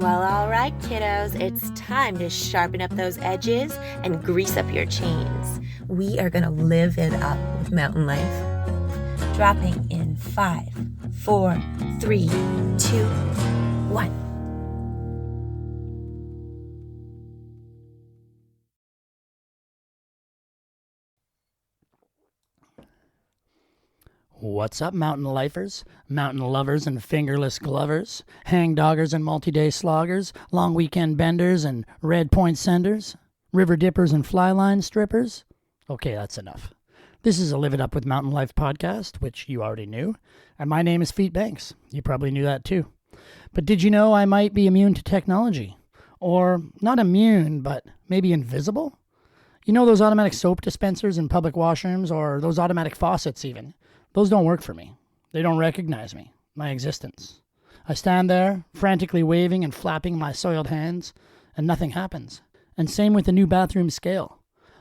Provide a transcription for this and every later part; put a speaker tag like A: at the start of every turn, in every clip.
A: Well, all right, kiddos, it's time to sharpen up those edges and grease up your chains. We are going to live it up with mountain life. Dropping in 5, 4, 3, 2, 1.
B: What's up, mountain lifers, mountain lovers and fingerless glovers, hang-doggers and multi-day sloggers, long weekend benders and red point senders, river dippers and fly line strippers? Okay, that's enough. This is a Live It Up with Mountain Life podcast, which you already knew, and my name is Feet Banks. You probably knew that too. But did you know I might be immune to technology? Or not immune, but maybe invisible? You know those automatic soap dispensers in public washrooms, or those automatic faucets even? Those don't work for me. They don't recognize me, my existence. I stand there, frantically waving and flapping my soiled hands, and nothing happens. And same with the new bathroom scale,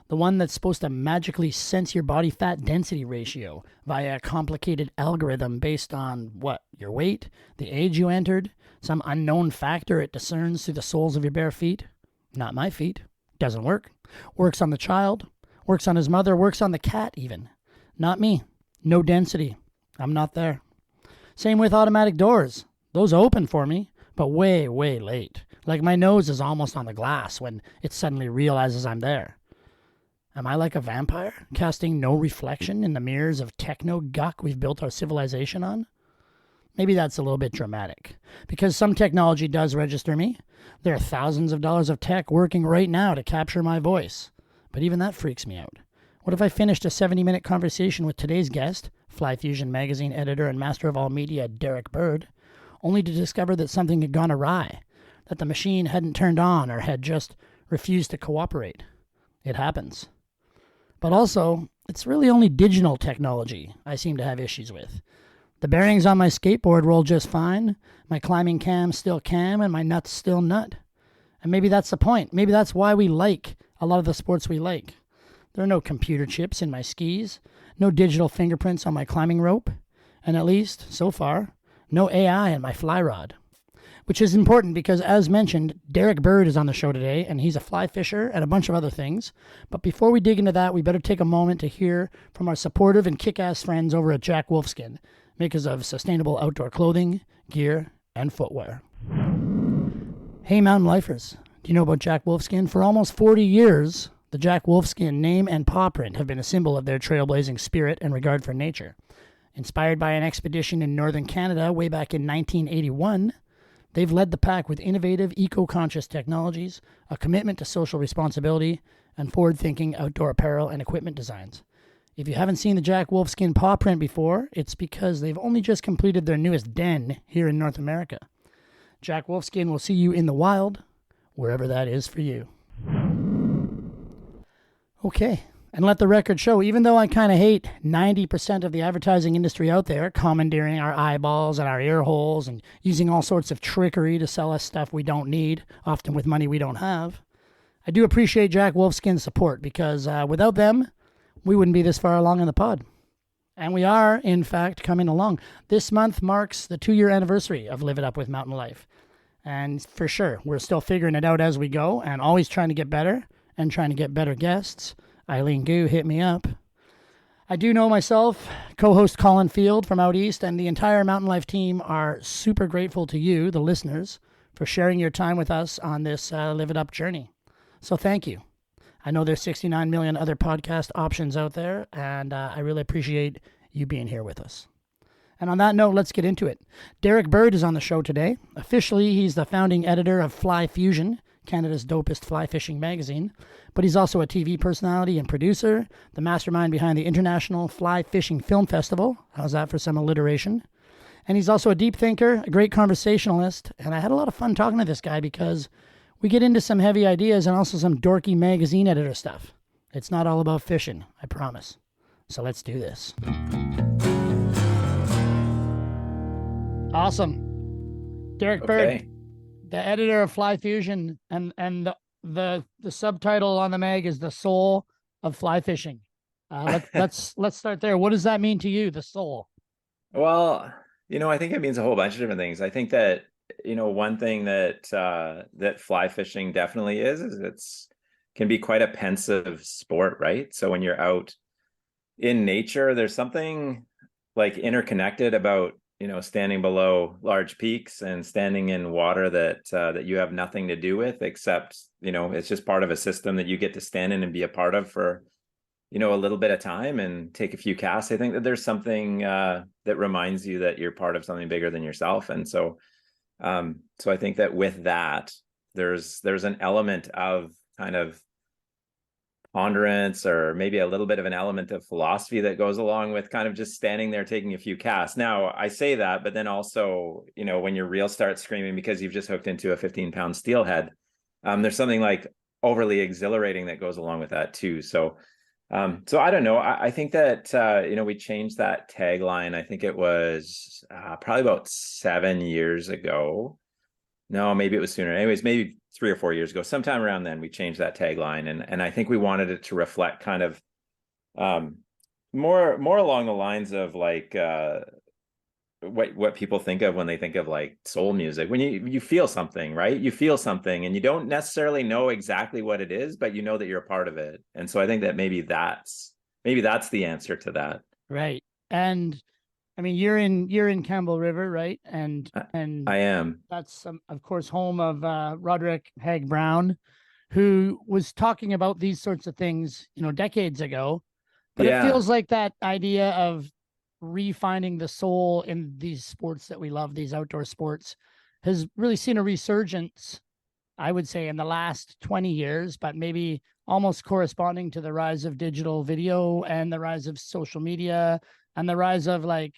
B: the one that's supposed to magically sense your body fat density ratio via a complicated algorithm based on, your weight, the age you entered, some unknown factor it discerns through the soles of your bare feet. Not my feet. Doesn't work. Works on the child, works on his mother, works on the cat even. Not me. No density. I'm not there. Same with automatic doors. Those open for me, but way, way late. Like my nose is almost on the glass when it suddenly realizes I'm there. Am I like a vampire, casting no reflection in the mirrors of techno-guck we've built our civilization on? Maybe that's a little bit dramatic, because some technology does register me. There are thousands of dollars of tech working right now to capture my voice. But even that freaks me out. What if I finished a 70-minute conversation with today's guest, Fly Fusion magazine editor and master of all media, Derek Bird, only to discover that something had gone awry, that the machine hadn't turned on or had just refused to cooperate? It happens. But also, it's really only digital technology I seem to have issues with. The bearings on my skateboard roll just fine, my climbing cam still cam, and my nuts still nut. And maybe that's the point. Maybe that's why we like a lot of the sports we like. There are no computer chips in my skis, no digital fingerprints on my climbing rope, and at least, so far, no AI in my fly rod. Which is important because, as mentioned, Derek Bird is on the show today, and he's a fly fisher and a bunch of other things. But before we dig into that, we better take a moment to hear from our supportive and kick-ass friends over at Jack Wolfskin, makers of sustainable outdoor clothing, gear, and footwear. Hey, mountain lifers, do you know about Jack Wolfskin? For almost 40 years, the Jack Wolfskin name and paw print have been a symbol of their trailblazing spirit and regard for nature. Inspired by an expedition in northern Canada way back in 1981, they've led the pack with innovative, eco-conscious technologies, a commitment to social responsibility, and forward-thinking outdoor apparel and equipment designs. If you haven't seen the Jack Wolfskin paw print before, it's because they've only just completed their newest den here in North America. Jack Wolfskin will see you in the wild, wherever that is for you. Okay, and let the record show, even though I kind of hate 90% of the advertising industry out there commandeering our eyeballs and our ear holes and using all sorts of trickery to sell us stuff we don't need, often with money we don't have, I do appreciate Jack Wolfskin's support because without them, we wouldn't be this far along in the pod. And we are, in fact, coming along. This month marks the 2-year anniversary of Live It Up with Mountain Life. And for sure, we're still figuring it out as we go and always trying to get better and trying to get better guests. Eileen Goo, hit me up. I do know myself, co-host Colin Field from out east, and the entire Mountain Life team are super grateful to you, the listeners, for sharing your time with us on this Live It Up journey. So thank you. I know there's 69 million other podcast options out there, and I really appreciate you being here with us. And on that note, let's get into it. Derek Bird is on the show today. Officially, he's the founding editor of Fly Fusion, Canada's dopest fly fishing magazine, but he's also a TV personality and producer, the mastermind behind the International Fly Fishing Film Festival. How's that for some alliteration? And he's also a deep thinker, a great conversationalist, and I had a lot of fun talking to this guy because we get into some heavy ideas and also some dorky magazine editor stuff. It's not all about fishing, I promise. So let's do this. Awesome. Derek Bird, the editor of Fly Fusion, and the subtitle on the mag is The Soul of Fly Fishing. Let's start there. What does that mean to you, the soul?
C: Well, I think it means a whole bunch of different things. I think that one thing that that fly fishing definitely is it's can be quite a pensive sport, right? So when you're out in nature, there's something like interconnected about, standing below large peaks and standing in water that you have nothing to do with, except, it's just part of a system that you get to stand in and be a part of for, a little bit of time and take a few casts. I think that there's something that reminds you that you're part of something bigger than yourself. And so I think that with that, there's an element of kind of ponderance, or maybe a little bit of an element of philosophy that goes along with kind of just standing there taking a few casts. Now, I say that, but then also, when your reel starts screaming because you've just hooked into a 15-pound steelhead, there's something like overly exhilarating that goes along with that too. So I don't know. I think that we changed that tagline. I think it was probably about 7 years ago. No, maybe it was sooner. Anyways, maybe 3 or 4 years ago, sometime around then, we changed that tagline, and I think we wanted it to reflect kind of more along the lines of like what people think of when they think of like soul music. When you feel something, right? You feel something, and you don't necessarily know exactly what it is, but you know that you're a part of it. And so I think that maybe that's the answer to that.
B: Right. And I mean, you're in Campbell River, right? And
C: I am.
B: that's of course home of Roderick Haig Brown, who was talking about these sorts of things, decades ago. But it
C: Yeah.
B: feels like that idea of refinding the soul in these sports that we love, these outdoor sports, has really seen a resurgence, I would say, in the last 20 years, but maybe almost corresponding to the rise of digital video and the rise of social media and the rise of, like,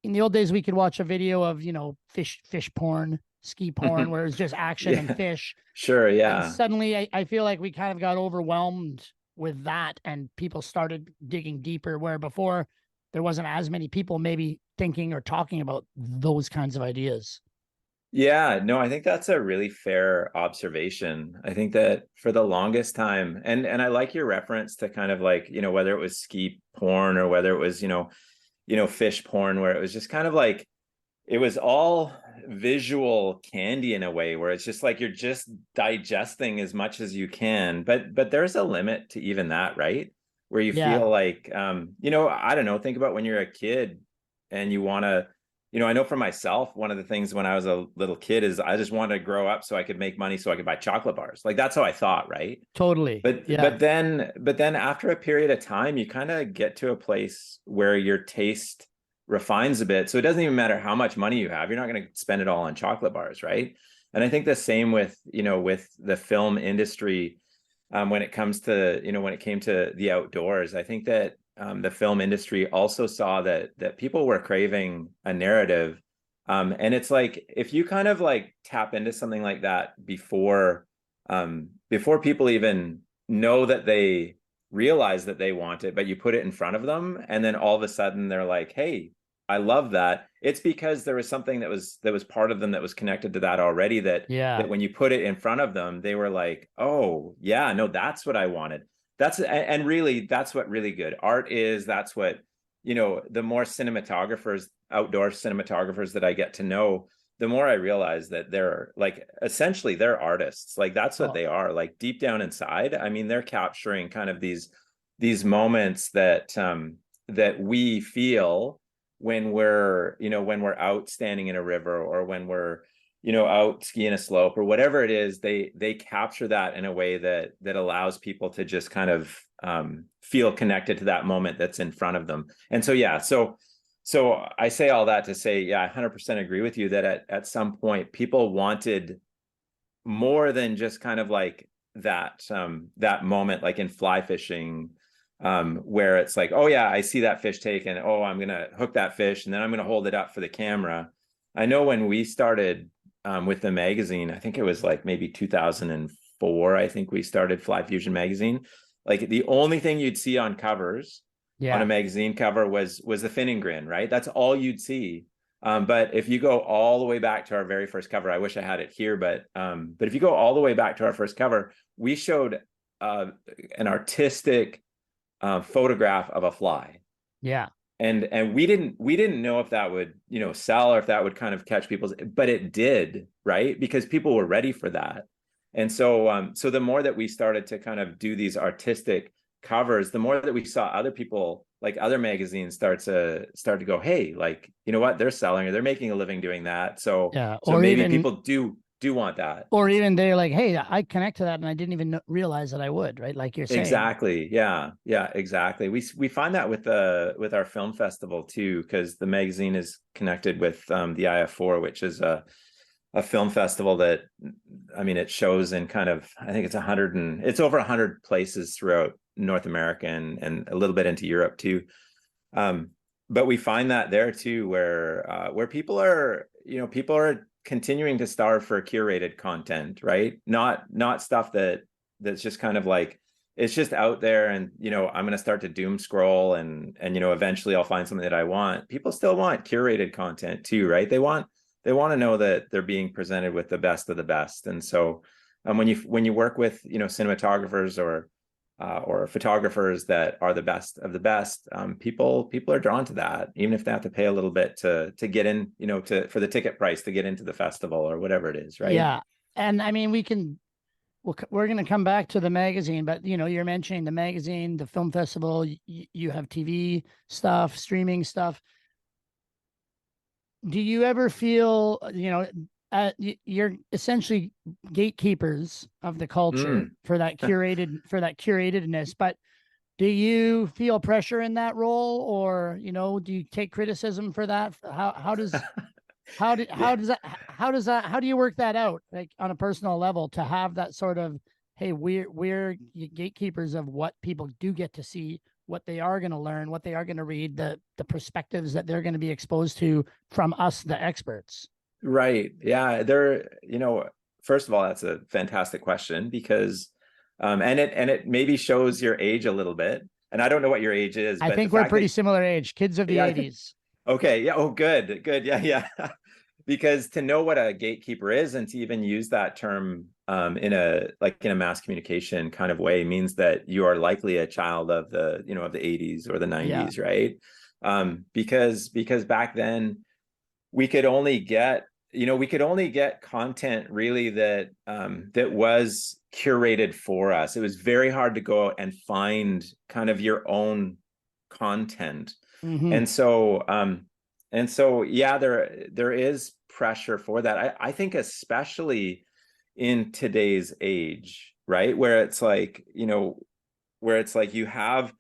B: in the old days, we could watch a video of, fish porn, ski porn, where it's just action and
C: Yeah.
B: fish.
C: Sure.
B: And
C: Yeah.
B: suddenly I feel like we kind of got overwhelmed with that, and people started digging deeper, where before there wasn't as many people maybe thinking or talking about those kinds of ideas.
C: Yeah, no, I think that's a really fair observation. I think that for the longest time, and I like your reference to kind of like, whether it was ski porn or whether it was, fish porn, where it was just kind of like it was all visual candy in a way, where it's just like you're just digesting as much as you can. But there's a limit to even that, right? Where you
B: Yeah,
C: feel like I don't know, think about when you're a kid and you want to, I know for myself, one of the things when I was a little kid is I just wanted to grow up so I could make money so I could buy chocolate bars. Like that's how I thought, right?
B: totally.
C: But
B: Yeah,
C: but then after a period of time, you kind of get to a place where your taste refines a bit. So it doesn't even matter how much money you have. You're not going to spend it all on chocolate bars, right? And I think the same with, with the film industry, when it comes to, when it came to the outdoors. I think that the film industry also saw that people were craving a narrative. And it's like if you kind of like tap into something like that before people even know that they realize that they want it, but you put it in front of them, and then all of a sudden they're like, "Hey, I love that." It's because there was something that was part of them that was connected to that already. That
B: yeah,
C: when you put it in front of them, they were like, "Oh, yeah, no, that's what I wanted." And really, that's what really good art is. That's what, the more cinematographers, outdoor cinematographers that I get to know, the more I realize that they're like essentially they're artists. Like that's what
B: oh,
C: they are. Like deep down inside, I mean, they're capturing kind of these moments that we feel when we're out standing in a river, or when we're out skiing a slope, or whatever it is. They capture that in a way that allows people to just kind of feel connected to that moment that's in front of them. And so yeah, so I say all that to say, yeah, I 100% agree with you that at some point people wanted more than just kind of like that moment, like in fly fishing, where it's like, oh yeah, I see that fish taken. Oh, I'm gonna hook that fish, and then I'm gonna hold it up for the camera. I know when we started with the magazine, I think it was like maybe 2004. I think we started Fly Fusion magazine. Like the only thing you'd see on covers on a
B: yeah,
C: magazine cover was the fin and grin, right? That's all you'd see. But if you go all the way back to our very first cover, I wish I had it here, but if you go all the way back to our first cover, we showed an artistic photograph of a fly.
B: yeah.
C: and we didn't know if that would, sell, or if that would kind of catch people's, but it did, right? Because people were ready for that. And so the more that we started to kind of do these artistic covers, the more that we saw other people, like other magazines, start to go, hey, like, you know what, they're selling, or they're making a living doing that. So
B: Yeah.
C: so maybe people do want that.
B: Or even they're like, hey, I connect to that and I didn't even realize that I would, right? Like you're saying.
C: Exactly. Yeah. Yeah, exactly. We find that with our film festival too, because the magazine is connected with the IF4, which is a film festival that, I mean, it shows in kind of, I think it's over 100 places throughout North America, and a little bit into Europe too. But we find that there too, where people are continuing to starve for curated content, right? Not stuff that's just kind of like, it's just out there, and I'm going to start to doom scroll, and eventually I'll find something that I want. People still want curated content too, right? They want to know that they're being presented with the best of the best. And so when you work with cinematographers or photographers that are the best of the best, people are drawn to that, even if they have to pay a little bit to get in, for the ticket price to get into the festival or whatever it is, right?
B: Yeah. And I mean, we're going to come back to the magazine, but you're mentioning the magazine, the film festival, you have TV stuff, streaming stuff. Do you ever feel, you're essentially gatekeepers of the culture for that curatedness, but do you feel pressure in that role, or, do you take criticism for that? How does how do you work that out, like on a personal level, to have that sort of, hey, we're gatekeepers of what people do get to see, what they are going to learn, what they are going to read, the perspectives that they're going to be exposed to from us, the experts.
C: Right. Yeah. First of all, that's a fantastic question, because, and it maybe shows your age a little bit. And I don't know what your age is,
B: I
C: but
B: think we're pretty similar age, kids of the 80s.
C: Okay. Yeah. Oh, good. Good. Yeah. Yeah. Because to know what a gatekeeper is, and to even use that term in a mass communication kind of way, means that you are likely a child of the of the 80s or the 90s, yeah. Right? Because back then we could only get content really that was curated for us. It was very hard to go out and find kind of your own content. Mm-hmm. And so yeah, there is pressure for that. I think especially in today's age, right? Where it's like, you have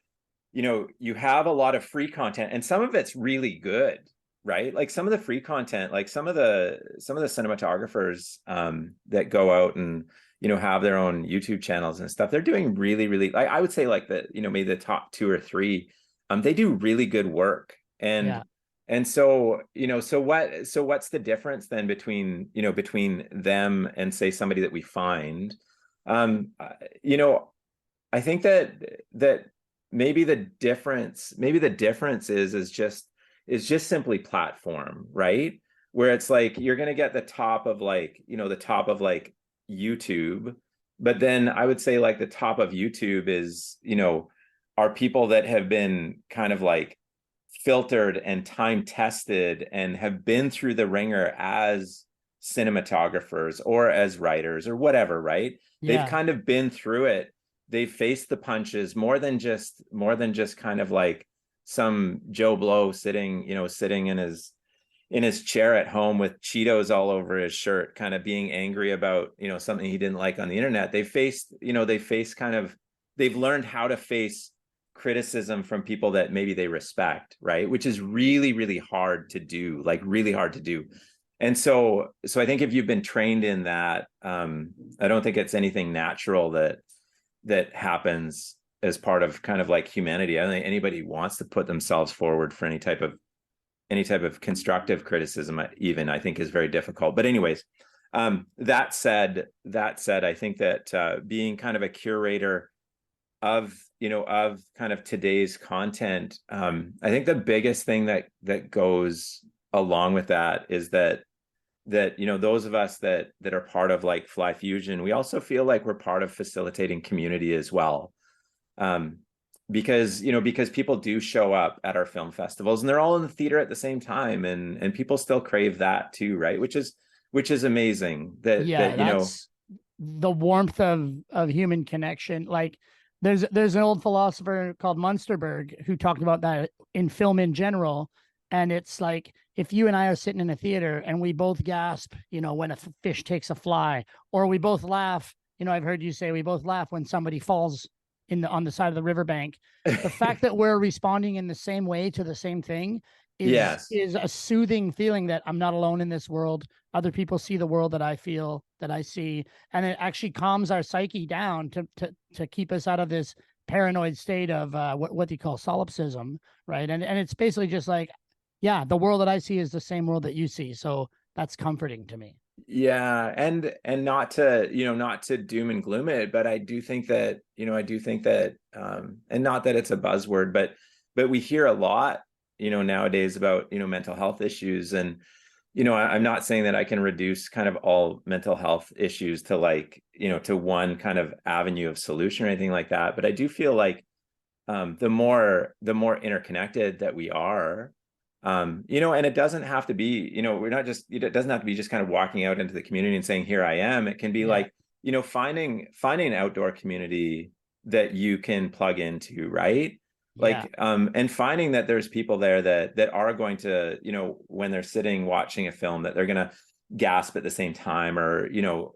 C: a lot of free content, and some of it's really good, right? Like some of the free content, like some of the cinematographers that go out and have their own YouTube channels and stuff, they're doing really, really, I would say like maybe the top 2 or 3, they do really good work. And yeah. And so, what's the difference then between them and, say, somebody that we find? I think that maybe the difference is just simply platform, right? Where it's like you're going to get the top of YouTube, but then I would say like the top of YouTube is, are people that have been kind of like filtered and time tested and have been through the ringer as cinematographers or as writers or whatever, right? Yeah. They've kind of been through it. They've faced the punches more than just kind of like some Joe Blow sitting in his chair at home with Cheetos all over his shirt, kind of being angry about, something he didn't like on the internet. They've learned how to face criticism from people that maybe they respect, right? Which is really, really hard to do, like really hard to do. And so I think if you've been trained in that, I don't think it's anything natural that happens as part of kind of like humanity. I don't think anybody wants to put themselves forward for any type of constructive criticism, even, I think is very difficult. But anyways, that said, I think that being kind of a curator of kind of today's content, I think the biggest thing that goes along with that is that those of us that are part of like Fly Fusion, we also feel like we're part of facilitating community as well. because, because people do show up at our film festivals and they're all in the theater at the same time, and people still crave that too, right? Which is amazing that
B: Yeah, that's the warmth of human connection. Like there's an old philosopher called Munsterberg who talked about that in film in general. And it's like if you and I are sitting in a theater and we both gasp, when a fish takes a fly, or we both laugh, I've heard you say we both laugh when somebody falls on the side of the riverbank. The fact that we're responding in the same way to the same thing is
C: yes.
B: is a soothing feeling that I'm not alone in this world. Other people see the world that I feel, that I see, and it actually calms our psyche down to keep us out of this paranoid state of what do you call solipsism, right? And it's basically just like, yeah, the world that I see is the same world that you see, so that's comforting to me.
C: Yeah, and not to doom and gloom it, but I do think that and not that it's a buzzword, but we hear a lot, nowadays about, mental health issues. And I'm not saying that I can reduce kind of all mental health issues to like, to one kind of avenue of solution or anything like that, but I do feel like the more interconnected that we are, and it doesn't have to be, it doesn't have to be just kind of walking out into the community and saying, here I am. It can be
B: Yeah.
C: like, finding an outdoor community that you can plug into, right?
B: Yeah.
C: Like, and finding that there's people there that are going to, when they're sitting watching a film, that they're going to gasp at the same time, or,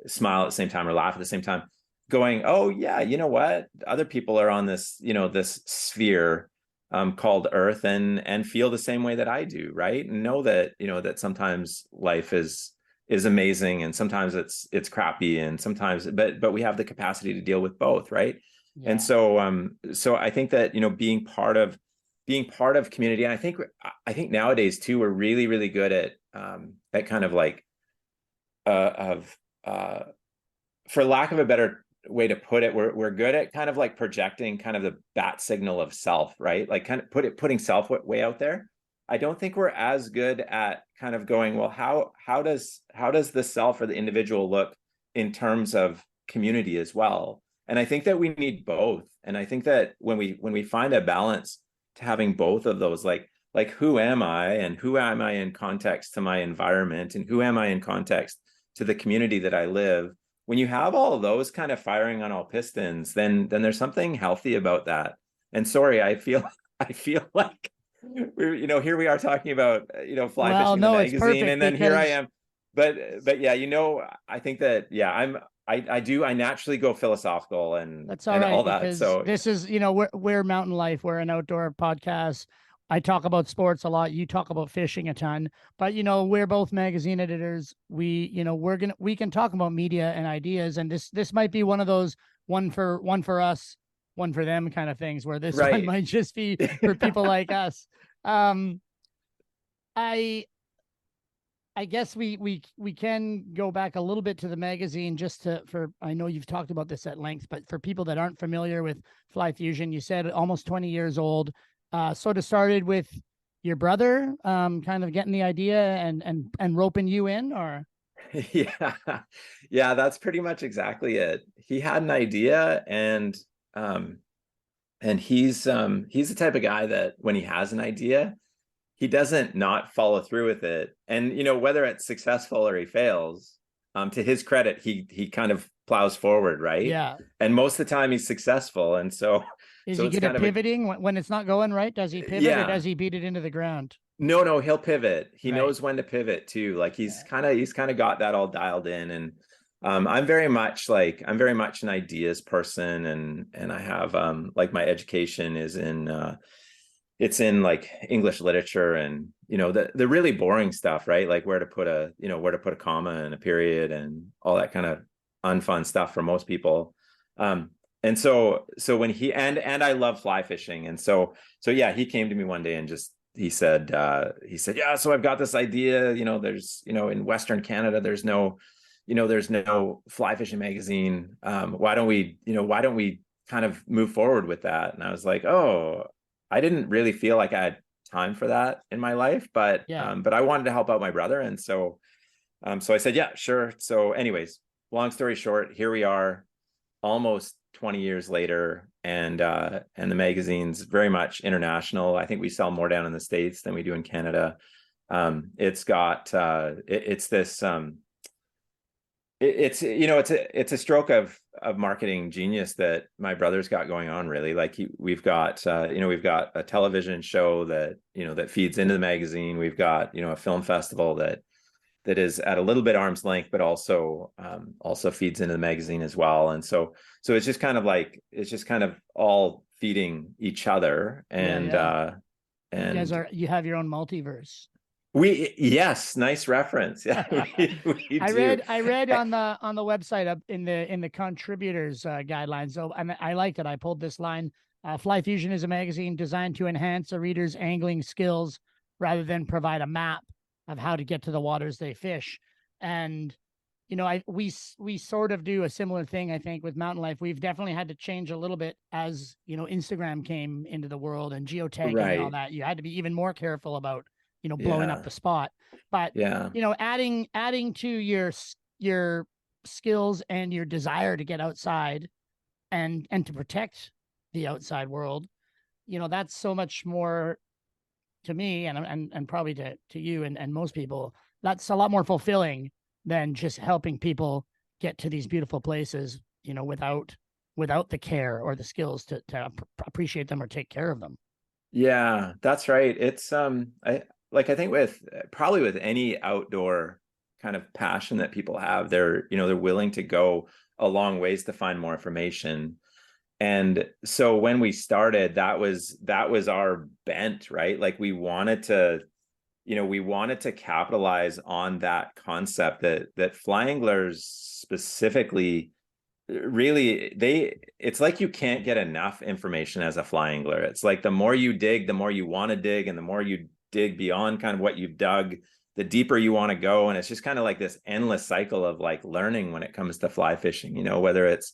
C: smile at the same time, or laugh at the same time, going, oh yeah, you know what? Other people are on this, this sphere called Earth, and feel the same way that I do, right? And know that, that sometimes life is amazing, and sometimes it's crappy, and sometimes, but we have the capacity to deal with both, right? And
B: Yeah.
C: so I think that, being part of community, and I think nowadays too, we're really, really good at kind of like of for lack of a better way to put it, we're good at kind of like projecting kind of the bat signal of self, right? Like kind of putting self way out there. I don't think we're as good at kind of going, well, how does the self or the individual look in terms of community as well? And I think that we need both. And I think that when we find a balance to having both of those, like who am I, and who am I in context to my environment, and who am I in context to the community that I live, when you have all of those kind of firing on all pistons, then there's something healthy about that. And sorry, I feel like we're, here we are talking about, fly
B: Well,
C: fishing the
B: no, it's
C: magazine,
B: perfect
C: and then here I
B: because
C: am. But yeah, I think that, yeah, I naturally go philosophical and
B: that's all
C: and
B: right
C: all that.
B: because
C: So
B: this is, we're Mountain Life. We're an outdoor podcast. I talk about sports a lot. You talk about fishing a ton, but we're both magazine editors. We can talk about media and ideas, and this might be one of those one for us, one for them kind of things where this one
C: right.
B: might just be for people like us. Um, I I guess we can go back a little bit to the magazine just for I know you've talked about this at length, but for people that aren't familiar with Fly Fusion, you said almost 20 years old. Sort of started with your brother, kind of getting the idea and roping you in, or
C: Yeah. Yeah, that's pretty much exactly it. He had an idea, um and he's the type of guy that when he has an idea, he doesn't not follow through with it. And whether it's successful or he fails, to his credit, he kind of plows forward, right?
B: yeah.
C: And most of the time he's successful. And so
B: Is
C: so
B: he
C: it's
B: good at
C: kind of a,
B: pivoting when it's not going right? Does he pivot or
C: yeah.
B: does he beat it into the ground?
C: No, he'll pivot. He
B: Right.
C: knows when to pivot too. Like he's
B: Yeah.
C: kind of got that all dialed in. And I'm very much an ideas person, and I have like my education is in it's in like English literature, and the really boring stuff, right? Like where to put a comma and a period and all that kind of unfun stuff for most people. And so when and I love fly fishing, and so yeah, he came to me one day and just he said, yeah, so I've got this idea, there's in Western Canada there's no fly fishing magazine. Why don't we kind of move forward with that? And I was like, oh, I didn't really feel like I had time for that in my life, but
B: Yeah.
C: I wanted to help out my brother, and so I said, yeah, sure. So anyways, long story short, here we are, almost 20 years later, and the magazine's very much international. I think we sell more down in the States than we do in Canada. It's got it's this it's it's a stroke of marketing genius that my brother's got going on, really. Like we've got we've got a television show that that feeds into the magazine. We've got a film festival that is at a little bit arm's length, but also feeds into the magazine as well. And so it's just kind of all feeding each other. And and
B: you have your own multiverse.
C: Yes, nice reference. Yeah, we do.
B: I read on the website in the contributors guidelines. So I liked it. I pulled this line: Fly Fusion is a magazine designed to enhance a reader's angling skills rather than provide a map of how to get to the waters they fish. And we sort of do a similar thing, I think, with mountain life. We've definitely had to change a little bit as Instagram came into the world and geotagging and all that. You had to be even more careful about blowing up the spot. But adding to your skills and your desire to get outside and to protect the outside world, that's so much more to me and probably to you and most people. That's a lot more fulfilling than just helping people get to these beautiful places, without the care or the skills to appreciate them or take care of them.
C: Yeah, that's right. It's I think with any outdoor kind of passion that people have, they're willing to go a long ways to find more information. And so when we started, that was our bent, right? Like we wanted to capitalize on that concept that fly anglers specifically, really, it's like you can't get enough information as a fly angler. It's like the more you dig, the more you want to dig, and the more you dig beyond kind of what you've dug, the deeper you want to go. And it's just kind of like this endless cycle of like learning when it comes to fly fishing, whether it's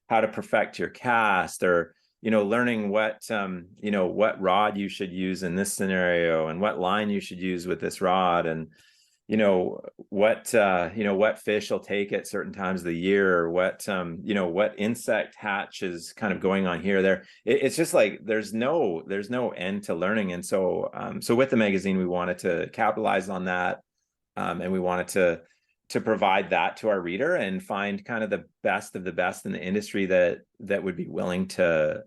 C: how to perfect your cast, or learning what what rod you should use in this scenario, and what line you should use with this rod, and what fish will take at certain times of the year, or what insect hatch is kind of going on here, there. It's just like there's no end to learning. And so with the magazine, we wanted to capitalize on that, and we wanted to provide that to our reader and find kind of the best of the best in the industry that would be willing to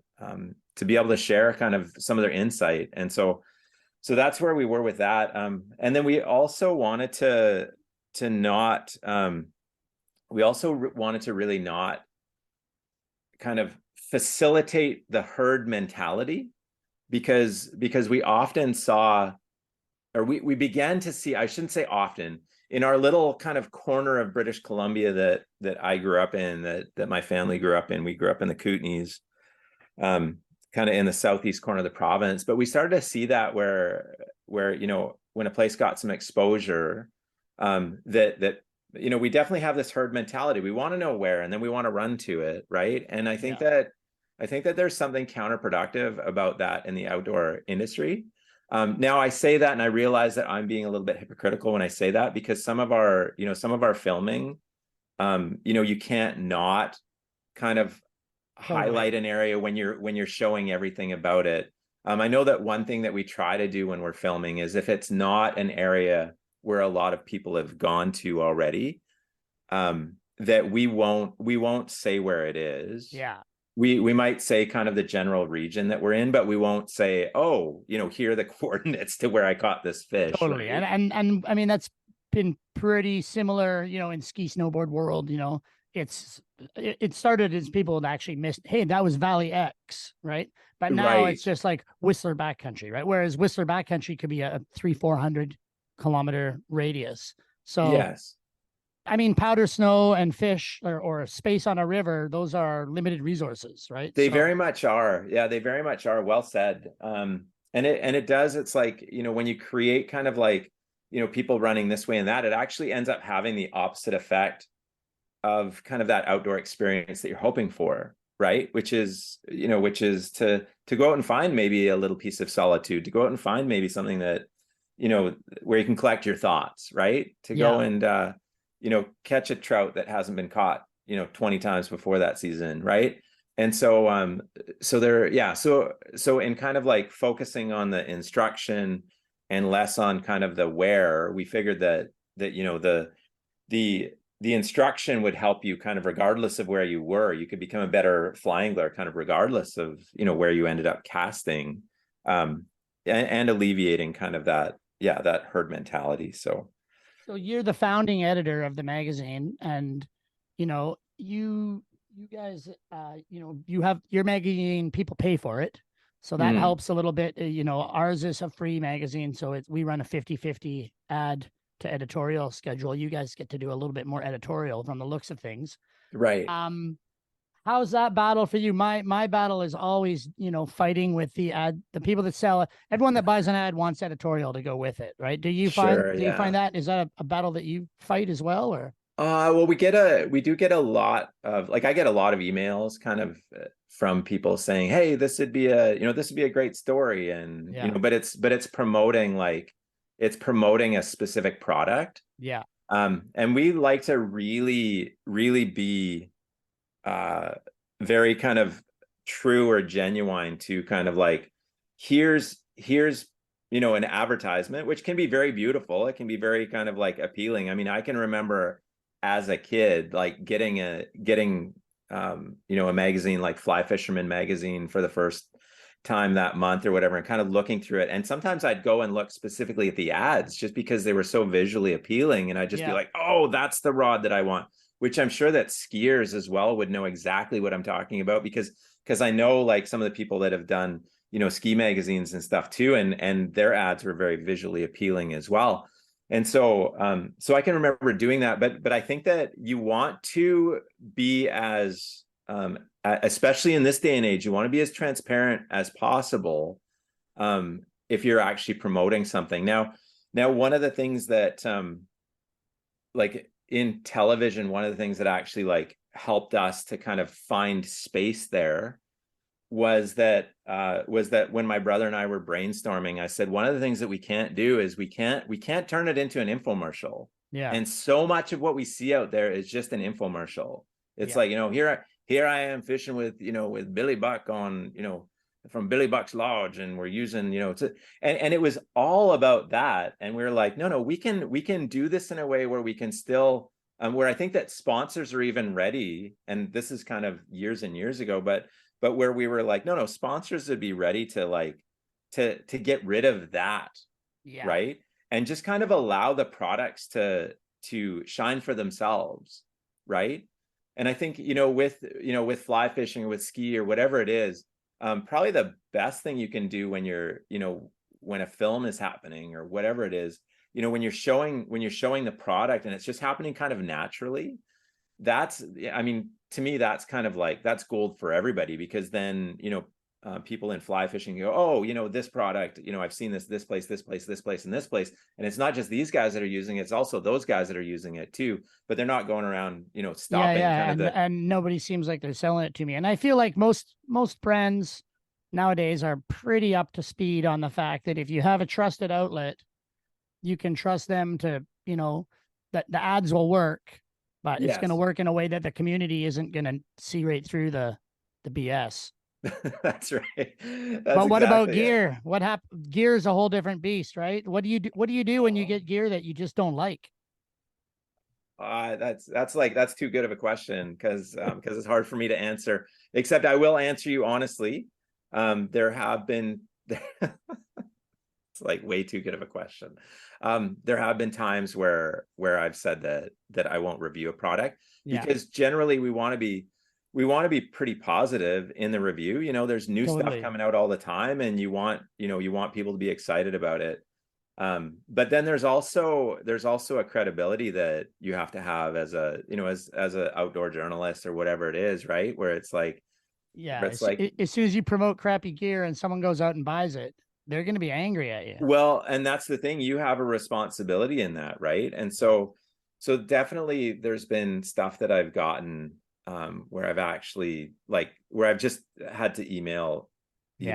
C: be able to share kind of some of their insight. And so that's where we were with that. And then we also wanted to not, wanted to really not kind of facilitate the herd mentality, because we often saw, or we began to see, I shouldn't say often, in our little kind of corner of British Columbia that I grew up in, that my family grew up in. We grew up in the Kootenays, kind of in the southeast corner of the province. But we started to see that where when a place got some exposure, that we definitely have this herd mentality. We want to know where, and then we want to run to it, right? And I think that there's something counterproductive about that in the outdoor industry. Now I say that, and I realize that I'm being a little bit hypocritical when I say that, because some of our filming, you can't not kind of highlight an area when you're showing everything about it. I know that one thing that we try to do when we're filming is, if it's not an area where a lot of people have gone to already, that we won't say where it is.
B: Yeah.
C: We might say kind of the general region that we're in, but we won't say, here are the coordinates to where I caught this fish.
B: Totally.
C: Right?
B: And I mean, that's been pretty similar, in ski snowboard world. It started as people had actually missed, hey, that was Valley X, right? But now it's just like Whistler backcountry, right? Whereas Whistler backcountry could be a 300-400 kilometer radius. So
C: yes.
B: I mean, powder snow and fish or space on a river, those are limited resources, right?
C: They very much are. Yeah, they very much are. Well said. And it does. It's like, when you create kind of like, people running this way and that, it actually ends up having the opposite effect of kind of that outdoor experience that you're hoping for, right? Which is to go out and find maybe a little piece of solitude, to go out and find maybe something that, where you can collect your thoughts, right? To go and, catch a trout that hasn't been caught, 20 times before that season, right? and so there, yeah, so in kind of like focusing on the instruction and less on kind of the where, we figured that the the instruction would help you kind of regardless of where you were. You could become a better fly angler kind of regardless of where you ended up casting, and alleviating kind of that, yeah, that herd mentality. So
B: you're the founding editor of the magazine, and you guys, you have your magazine, people pay for it. So that
C: mm,
B: helps a little bit. Ours is a free magazine, so we run a 50-50 ad to editorial schedule. You guys get to do a little bit more editorial from the looks of things.
C: right.
B: How's that battle for you? My battle is always, fighting with the people that sell it. Everyone that buys an ad wants editorial to go with it, right?
C: Sure,
B: Do you find
C: yeah.
B: that, is that a battle that you fight as well, or?
C: Well, we do get a lot of, like, I get a lot of emails kind of from people saying, hey, this would be a great story. And,
B: Yeah.
C: but it's promoting, like, it's promoting a specific product.
B: Yeah.
C: And we like to really, really be uh very kind of true or genuine to kind of like, here's an advertisement, which can be very beautiful. It can be very kind of like appealing. I mean, I can remember as a kid like getting a magazine like Fly Fisherman magazine for the first time that month or whatever, and kind of looking through it, and sometimes I'd go and look specifically at the ads just because they were so visually appealing, and I'd just be
B: Yeah.
C: like, oh, that's the rod that I want. Which I'm sure that skiers as well would know exactly what I'm talking about, because I know like some of the people that have done ski magazines and stuff too, and their ads were very visually appealing as well. And so I can remember doing that, but I think that you want to be as especially in this day and age, you want to be as transparent as possible, if you're actually promoting something. Now one of the things that like in television, one of the things that actually like helped us to kind of find space there was that when my brother and I were brainstorming, I said, one of the things that we can't do is we can't turn it into an infomercial.
B: Yeah.
C: And so much of what we see out there is just an infomercial. It's
B: Yeah.
C: like, here I am fishing with Billy Buck on, from Billy Buck's Lodge, and we're using, and it was all about that. And we were like, no, we can do this in a way where we can still, where I think that sponsors are even ready. And this is kind of years and years ago, but where we were like, no, sponsors would be ready to like to get rid of that,
B: Yeah.
C: right? And just kind of allow the products to shine for themselves, right? And I think with fly fishing or with ski or whatever it is, probably the best thing you can do when you're when a film is happening or whatever it is, when you're showing the product and it's just happening kind of naturally, that's, I mean, to me, that's kind of like, that's gold for everybody, because then people in fly fishing go, oh, this product, I've seen this place, this place, this place, and this place, and it's not just these guys that are using it, it's also those guys that are using it too, but they're not going around stopping
B: Yeah,
C: kind of the,
B: and nobody seems like they're selling it to me. And I feel like most brands nowadays are pretty up to speed on the fact that if you have a trusted outlet, you can trust them to, that the ads will work, but it's going to
C: yes.
B: work in a way that the community isn't going to see right through the BS.
C: That's right. That's
B: But what about
C: exactly it.
B: gear? Gear is a whole different beast, right? What do you do when you
C: Oh.
B: get gear that you just don't like?
C: That's too good of a question, because it's hard for me to answer. Except I will answer you honestly. There have been it's like way too good of a question. There have been times where I've said that I won't review a product,
B: Yeah,
C: because generally we want to be pretty positive in the review. There's new stuff
B: totally.
C: coming out all the time, and you want people to be excited about it. But then there's also a credibility that you have to have as a as a outdoor journalist or whatever it is, right?
B: Yeah,
C: Where it's like,
B: as soon as you promote crappy gear and someone goes out and buys it, they're going to be angry at you.
C: well, and that's the thing, you have a responsibility in that, right? And so definitely there's been stuff that I've gotten, where I've actually like, where I've just had to
B: Yeah,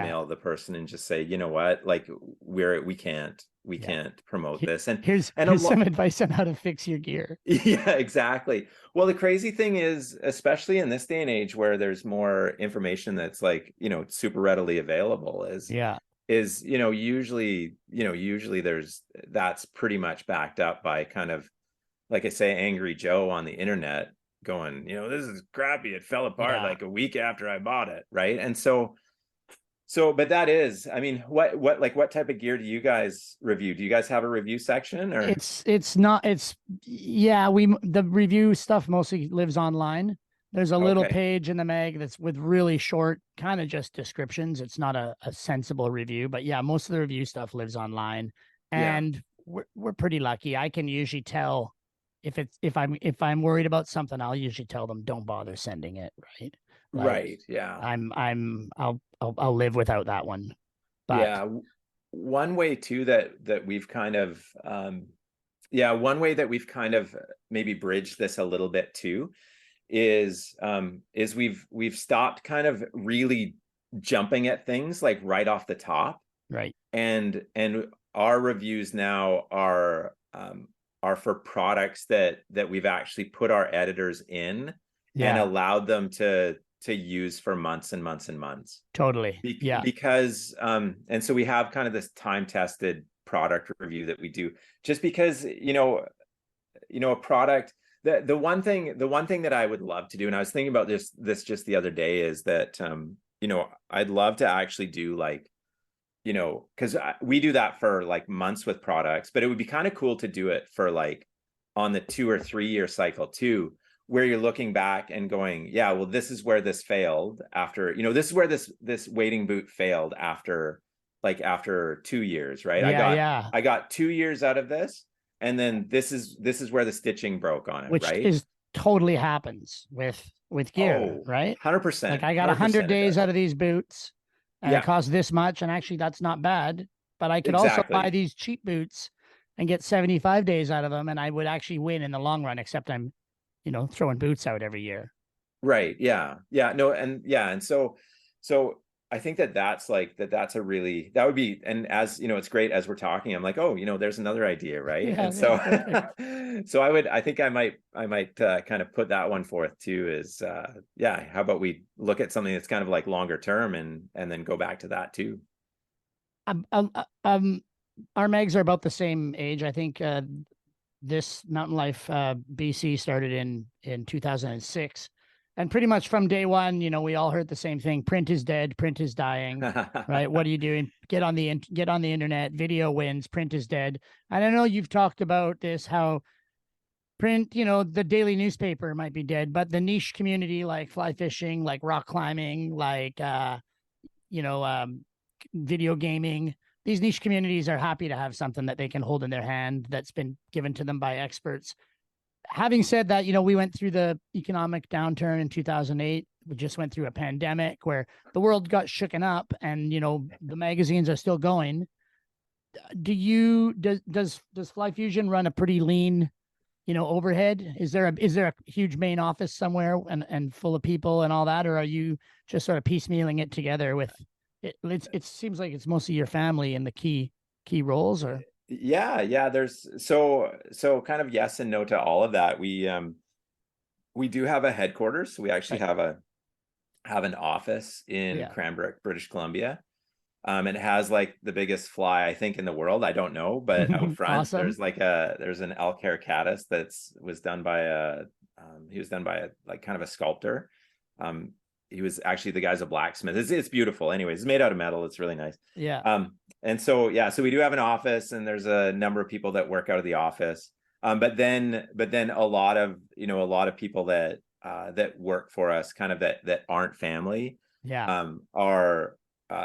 C: email the person and just say, you know what, like, we we
B: Yeah.
C: can't promote this.
B: Here's
C: And a
B: some advice on how to fix your gear.
C: yeah, exactly. Well, the crazy thing is, especially in this day and age where there's more information that's like, super readily available,
B: Yeah.
C: is usually that's pretty much backed up by kind of, like I say, Angry Joe on the internet going, this is crappy, it fell apart
B: Yeah.
C: like a week after I bought it, right? And but that is, I mean, what type of gear do you guys review? Do you guys have a review section, or?
B: The review stuff mostly lives online. There's a little
C: Okay.
B: page in the mag that's with really short, kind of just descriptions. It's not a sensible review, but yeah, most of the review stuff lives online.
C: Yeah.
B: And we're pretty lucky. I can usually tell if I'm worried about something, I'll usually tell them don't bother sending it, right? Like
C: Right. Yeah.
B: I'll live without that one. But
C: Yeah. One way too that we've kind of one way that we've kind of maybe bridged this a little bit too is we've stopped kind of really jumping at things like right off the top.
B: right.
C: And our reviews now are for products that we've actually put our editors in and
B: Yeah,
C: allowed them to use for months and months and months.
B: totally. Yeah.
C: Because and so we have kind of this time tested product review that we do, just because a product, the one thing that I would love to do, and I was thinking about this just the other day, is that I'd love to actually do like, because we do that for like months with products, but it would be kind of cool to do it for like on the 2 or 3 year cycle too, where you're looking back and going, yeah, well, this is where this failed after, this is where this wading boot failed after 2 years, right?
B: Yeah.
C: I got 2 years out of this, and then this is where the stitching broke on it,
B: Which
C: right?
B: is totally happens with gear,
C: Oh,
B: right?
C: 100%.
B: Like I got
C: 100%
B: 100
C: it
B: days
C: does.
B: out of these boots and it
C: Yeah,
B: costs this much. And actually, that's not bad. But I could also buy
C: exactly.
B: these cheap boots and get 75 days out of them. And I would actually win in the long run, except I'm, throwing boots out every year.
C: Right. Yeah. Yeah. No. And yeah. And so I think that's a really, that would be, and as it's great as we're talking, I'm like, oh, there's another idea. Right.
B: Yeah.
C: And
B: Yeah.
C: so,
B: Perfect.
C: so I think I might kind of put that one forth too, is, how about we look at something that's kind of like longer term and then go back to that too.
B: Um, um, uh, um, our mags are about the same age. I think this Mountain Life BC started in 2006, and pretty much from day one, we all heard the same thing: print is dead, print is dying. Right? What are you doing? Get on the internet. Video wins. Print is dead. And I know you've talked about this, how print, the daily newspaper might be dead, but the niche community like fly fishing, like rock climbing, like you know, um, video gaming. These niche communities are happy to have something that they can hold in their hand that's been given to them by experts. Having said that, we went through the economic downturn in 2008. We just went through a pandemic where the world got shooken up, and the magazines are still going. Does Fly Fusion run a pretty lean, overhead? Is there a huge main office somewhere and full of people and all that, or are you just sort of piecemealing it together with it seems like it's mostly your family in the key roles, or
C: Yeah, there's so kind of yes and no to all of that. We do have a headquarters, so we actually
B: right?
C: have an office in
B: Yeah.
C: Cranbrook, British Columbia. It has like the biggest fly, I think, in the world. I don't know, but out front
B: Awesome.
C: there's an elk hair caddis was done by he was done by a like kind of a sculptor. He was actually, the guy's a blacksmith. It's beautiful. Anyways, it's made out of metal. It's really nice.
B: Yeah.
C: And so so we do have an office, and there's a number of people that work out of the office. But then a lot of people that work for us, kind of that aren't family,
B: Yeah.
C: are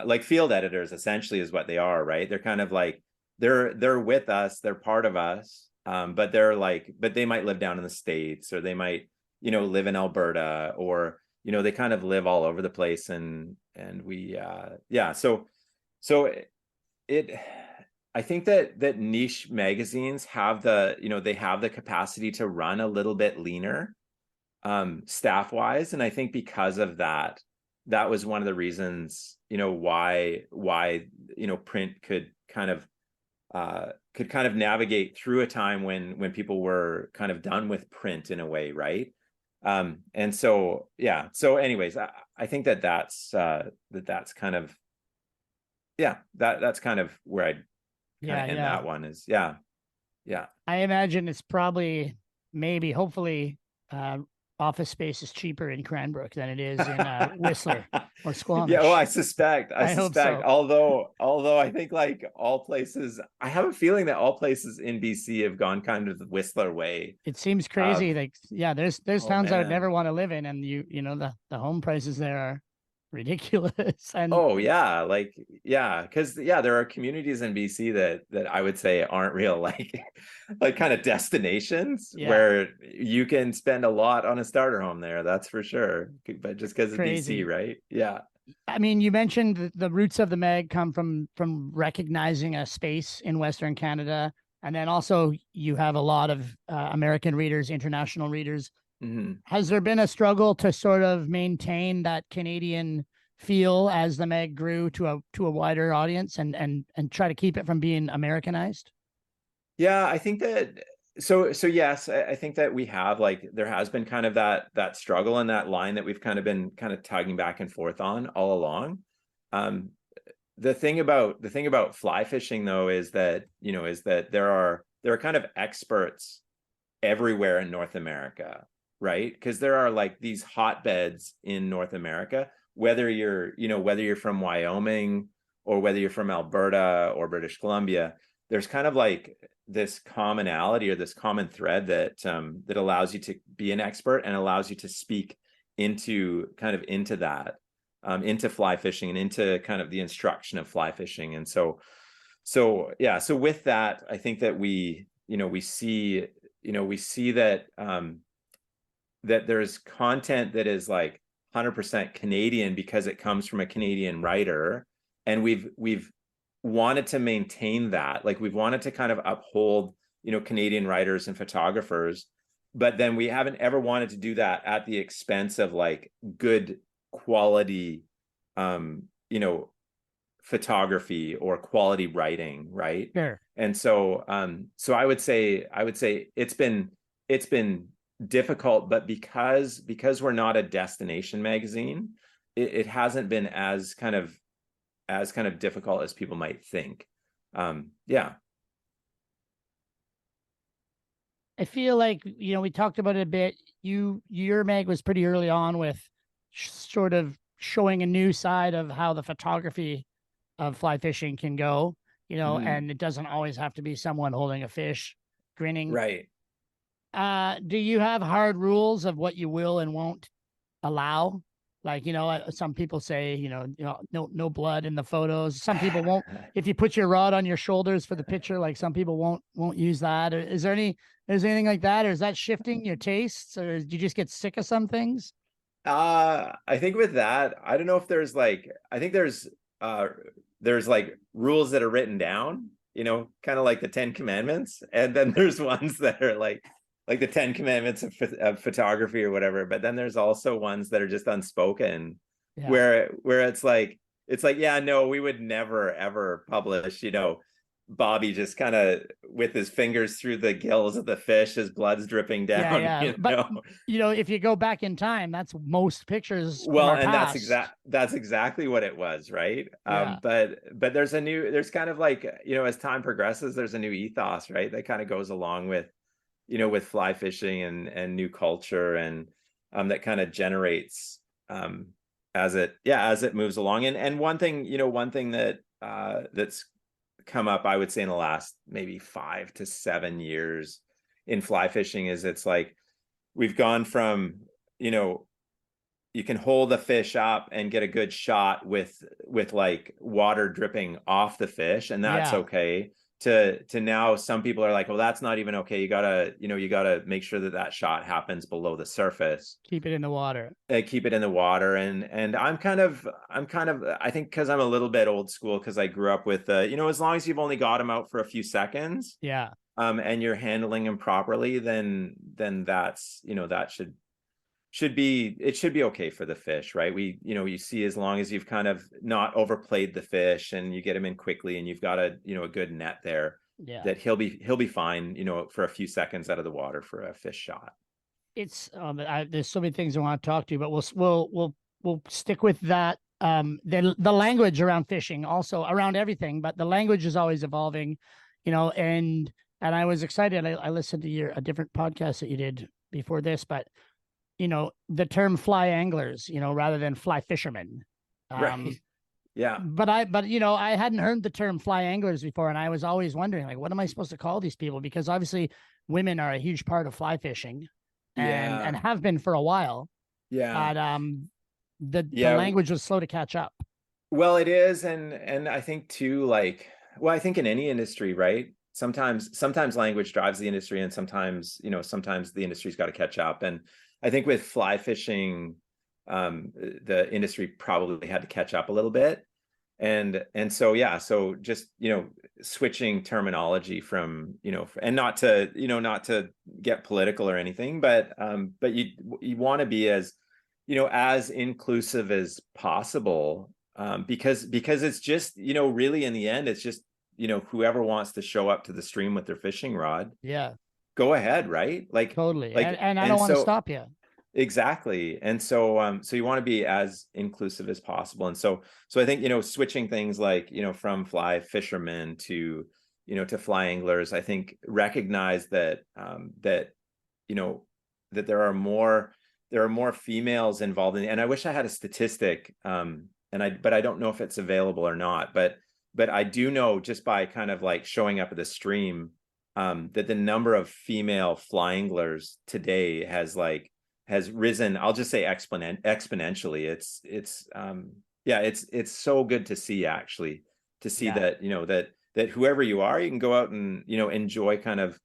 C: like field editors, essentially, is what they are, right? They're kind of like they're with us, they're part of us, but they might live down in the States, or they might live in Alberta, or they kind of live all over the place, and we so it I think that niche magazines have they have the capacity to run a little bit leaner staff wise, and I think because of that was one of the reasons why print could kind of could kind of navigate through a time when people were kind of done with print in a way, right? And so yeah, so anyways, I think that's kind of, yeah, that's kind of where I'd kind
B: Yeah,
C: of end
B: yeah.
C: that one is, yeah, yeah.
B: I imagine it's probably, maybe, hopefully, uh, office space is cheaper in Cranbrook than it is in Whistler or
C: Yeah, well,
B: Squamish.
C: I
B: I hope
C: suspect,
B: so.
C: although I think like all places, I have a feeling that all places in BC have gone kind of the Whistler way
B: It seems
C: of,
B: crazy. Like, yeah, there's
C: oh
B: towns I would
C: man.
B: never want to live in, and the home prices there are ridiculous. And
C: Oh yeah, like yeah, because yeah, there are communities in BC that I would say aren't real like like kind of destinations
B: yeah,
C: where you can spend a lot on a starter home there, that's for sure. But just because of BC,
B: crazy.
C: right? Yeah.
B: I mean, you mentioned the roots of the Meg come from recognizing a space in Western Canada, and then also you have a lot of American readers, international readers.
C: Mhm.
B: Has there been a struggle to sort of maintain that Canadian feel as the Meg grew to a wider audience, and try to keep it from being Americanized?
C: Yeah, I think that, so yes, I think that we have, like, there has been kind of that struggle and that line that we've kind of been kind of tugging back and forth on all along. Um, the thing about fly fishing though is that, is that there are kind of experts everywhere in North America, right? Because there are like these hotbeds in North America, whether you're from Wyoming or whether you're from Alberta or British Columbia, there's kind of like this commonality or this common thread that allows you to be an expert and allows you to speak into that, into fly fishing and into kind of the instruction of fly fishing. And so yeah, so with that, I think that we see that there's content that is like 100% Canadian because it comes from a Canadian writer, and we've wanted to maintain that. Like, we've wanted to kind of uphold, Canadian writers and photographers, but then we haven't ever wanted to do that at the expense of like good quality, um, you know, photography or quality writing, right?
B: Sure.
C: And so I would say it's been difficult, but because we're not a destination magazine, it hasn't been as kind of difficult as people might think. Yeah.
B: I feel like, we talked about it a bit. Your mag was pretty early on with sort of showing a new side of how the photography of fly fishing can go,
C: Mhm.
B: and it doesn't always have to be someone holding a fish, grinning.
C: Right.
B: Do you have hard rules of what you will and won't allow? Like, some people say, no blood in the photos. Some people won't. If you put your rod on your shoulders for the picture, like some people won't use that. Or is there anything like that, or is that shifting your tastes, or do you just get sick of some things?
C: I think with that, I don't know if there's like, I think there's like rules that are written down, kind of like the Ten Commandments, and then there's ones that are like the Ten Commandments of photography or whatever. But then there's also ones that are just unspoken,
B: Yeah.
C: where it's like, yeah, no, we would never ever publish, Bobby just kind of with his fingers through the gills of the fish, his blood's dripping
B: Yeah,
C: down,
B: yeah. But if you go back in time, that's most pictures from
C: Well,
B: our
C: and that's
B: past.
C: exactly what it was, right?
B: Yeah.
C: But there's kind of like, as time progresses, there's a new ethos, right? That kind of goes along with fly fishing and new culture, and that kind of generates, as it moves along. And one thing that's come up, I would say, in the last maybe 5 to 7 years in fly fishing is, it's like we've gone from, you know you can hold a fish up and get a good shot with like water dripping off the fish, and that's
B: Yeah.
C: okay, to now some people are like, well, that's not even okay. You gotta make sure that shot happens below the surface,
B: Keep it in the water.
C: keep it in the water. And I'm kind of I think, because I'm a little bit old school, because I grew up with, as long as you've only got them out for a few seconds,
B: Yeah.
C: and you're handling them properly, then that should be okay for the fish, right? You see, as long as you've kind of not overplayed the fish and you get them in quickly and you've got a good net there,
B: Yeah.
C: that he'll be fine, for a few seconds out of the water for a fish shot.
B: It's there's so many things I want to talk to you, but we'll stick with that. The language around fishing, also around everything, but the language is always evolving, and I was excited. I listened to a different podcast that you did before this, but the term fly anglers, rather than fly fishermen.
C: Right. Yeah.
B: But I hadn't heard the term fly anglers before, and I was always wondering, like, what am I supposed to call these people? Because obviously women are a huge part of fly fishing, and
C: Yeah.
B: have been for a while.
C: Yeah.
B: But the
C: Yeah.
B: language was slow to catch up.
C: Well, it is, and I think too, like, well, I think in any industry, right? Sometimes language drives the industry, and sometimes the industry's got to catch up. And I think with fly fishing, the industry probably had to catch up a little bit. And so, yeah, so just, switching terminology from, and not to get political or anything, but you want to be as inclusive as possible, because it's just, really in the end, it's just, whoever wants to show up to the stream with their fishing rod,
B: Yeah,
C: go ahead, right?
B: totally.
C: Like,
B: And I don't want to stop you.
C: exactly. And so you want to be as inclusive as possible. And so I think, switching things like, from fly fishermen to, to fly anglers, I think recognize that, that there are more females involved in, and I wish I had a statistic, but I don't know if it's available or not, but I do know, just by kind of like showing up at the stream, that the number of female fly anglers today has risen, I'll just say exponentially. It's so good to see, actually, to see that, that whoever you are, you can go out and, enjoy kind of,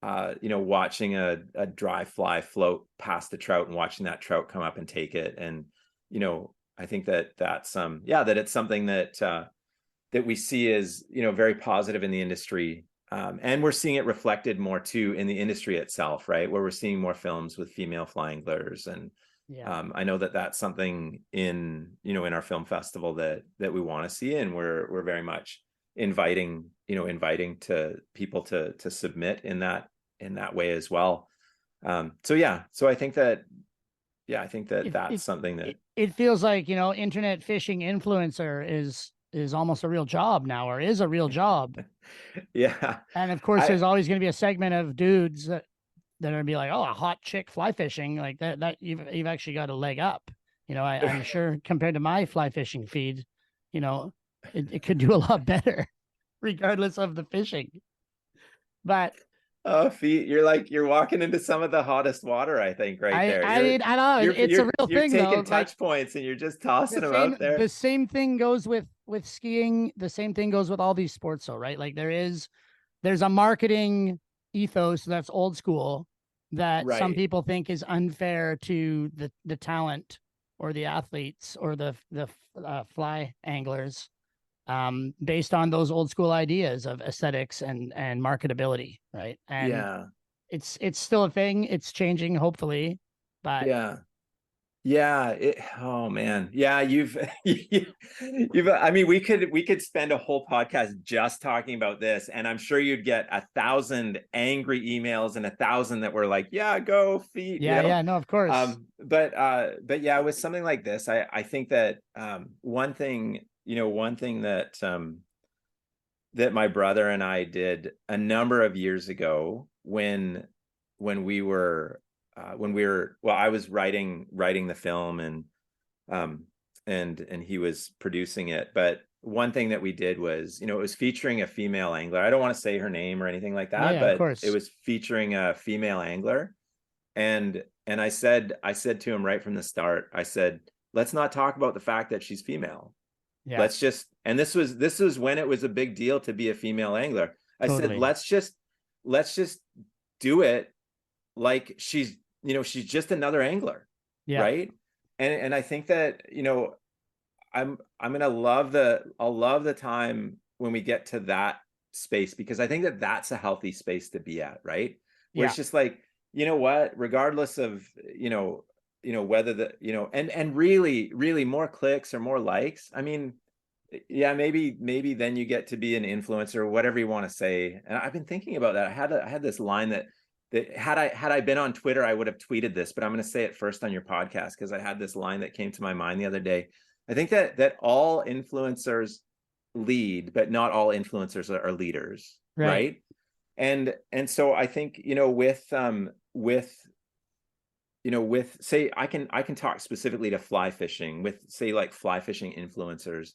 C: watching a dry fly float past the trout and watching that trout come up and take it. And, I think that's that it's something that we see as, very positive in the industry. And we're seeing it reflected more too in the industry itself, right? Where we're seeing more films with female fly anglers. And I know that that's something in our film festival that we want to see. And we're very much inviting to people to submit in that way as well. So I think that, that's something that
B: it feels like, internet fishing influencer is almost a real job now, or is a real job.
C: Yeah.
B: And of course, there's always going to be a segment of dudes that are going to be like, oh, a hot chick fly fishing, like that you've actually got a leg up. I'm sure compared to my fly fishing feed, it could do a lot better regardless of the fishing. But
C: oh, Feet, you're walking into some of the hottest water, I think, right there.
B: I mean, I know it's a real thing,
C: you're
B: though.
C: taking touch points and you're just tossing them out there.
B: The same thing goes with skiing. The same thing goes with all these sports, though, right? Like there's a marketing ethos that's old school that some people think is unfair to the talent or the athletes or the fly anglers, based on those old school ideas of aesthetics and marketability, right? And it's still a thing. It's changing, hopefully, but
C: oh man, you've I mean, we could spend a whole podcast just talking about this, and I'm sure you'd get 1,000 angry emails and 1,000 that were like, yeah, go Feet.
B: No, of course.
C: But yeah, with something like this, I think that one thing that that my brother and I did a number of years ago when we were I was writing the film, and he was producing it. But one thing that we did was, it was featuring a female angler. I don't want to say her name or anything like that, but
B: of course.
C: It was featuring a female angler. And I said to him right from the start, I said, let's not talk about the fact that she's female.
B: Yeah.
C: Let's just, and this was when it was a big deal to be a female angler. I said, let's just do it like she's just another angler. Right. And I think that, I'll love the time when we get to that space, because I think that that's a healthy space to be at, right? Where it's just like, regardless of, whether and really, really more clicks or more likes. I mean, Yeah, maybe then you get to be an influencer, whatever you want to say. And I've been thinking about that. I had this line that had I been on Twitter, I would have tweeted this, but I'm going to say it first on your podcast because I had this line that came to my mind the other day. I think that all influencers lead, but not all influencers are leaders,
B: Right.
C: right? And so I think, with say I can talk specifically to fly fishing with, say, like fly fishing influencers.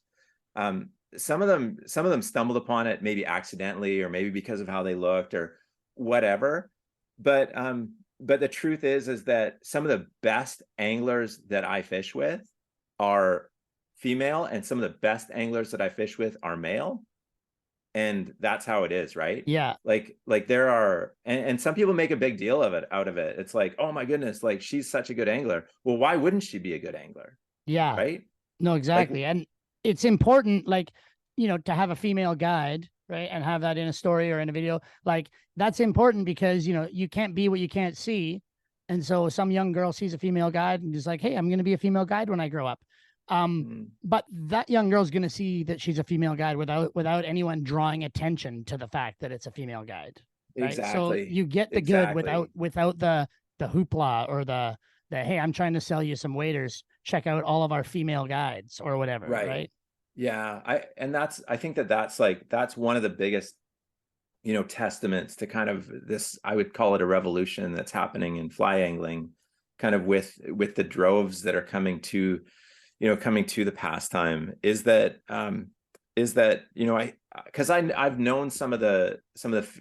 C: um some of them stumbled upon it maybe accidentally or maybe because of how they looked or whatever. But the truth is that some of the best anglers that I fish with are female, and some of the best anglers that I fish with are male. And that's how it is, right?
B: Yeah.
C: Like there are, and some people make a big deal of it out of it. It's like, oh my goodness, like she's such a good angler. Well, why wouldn't she be a good angler?
B: Yeah.
C: Right?
B: No,
C: Like,
B: exactly. And it's important, like, to have a female guide, right? And have that in a story or in a video. Like, that's important because, you can't be what you can't see. And so some young girl sees a female guide and is like, hey, I'm going to be a female guide when I grow up. But that young girl's going to see that she's a female guide without anyone drawing attention to the fact that it's a female guide. Right. So
C: exactly.
B: you get the good
C: Exactly.
B: without the hoopla or the, hey, I'm trying to sell you some waders. Check out all of our female guides or whatever.
C: Right.
B: Right.
C: Yeah. I think that's one of the biggest, testaments to kind of this, I would call it a revolution that's happening in fly angling, kind of with the droves that are coming to the pastime. I because I've known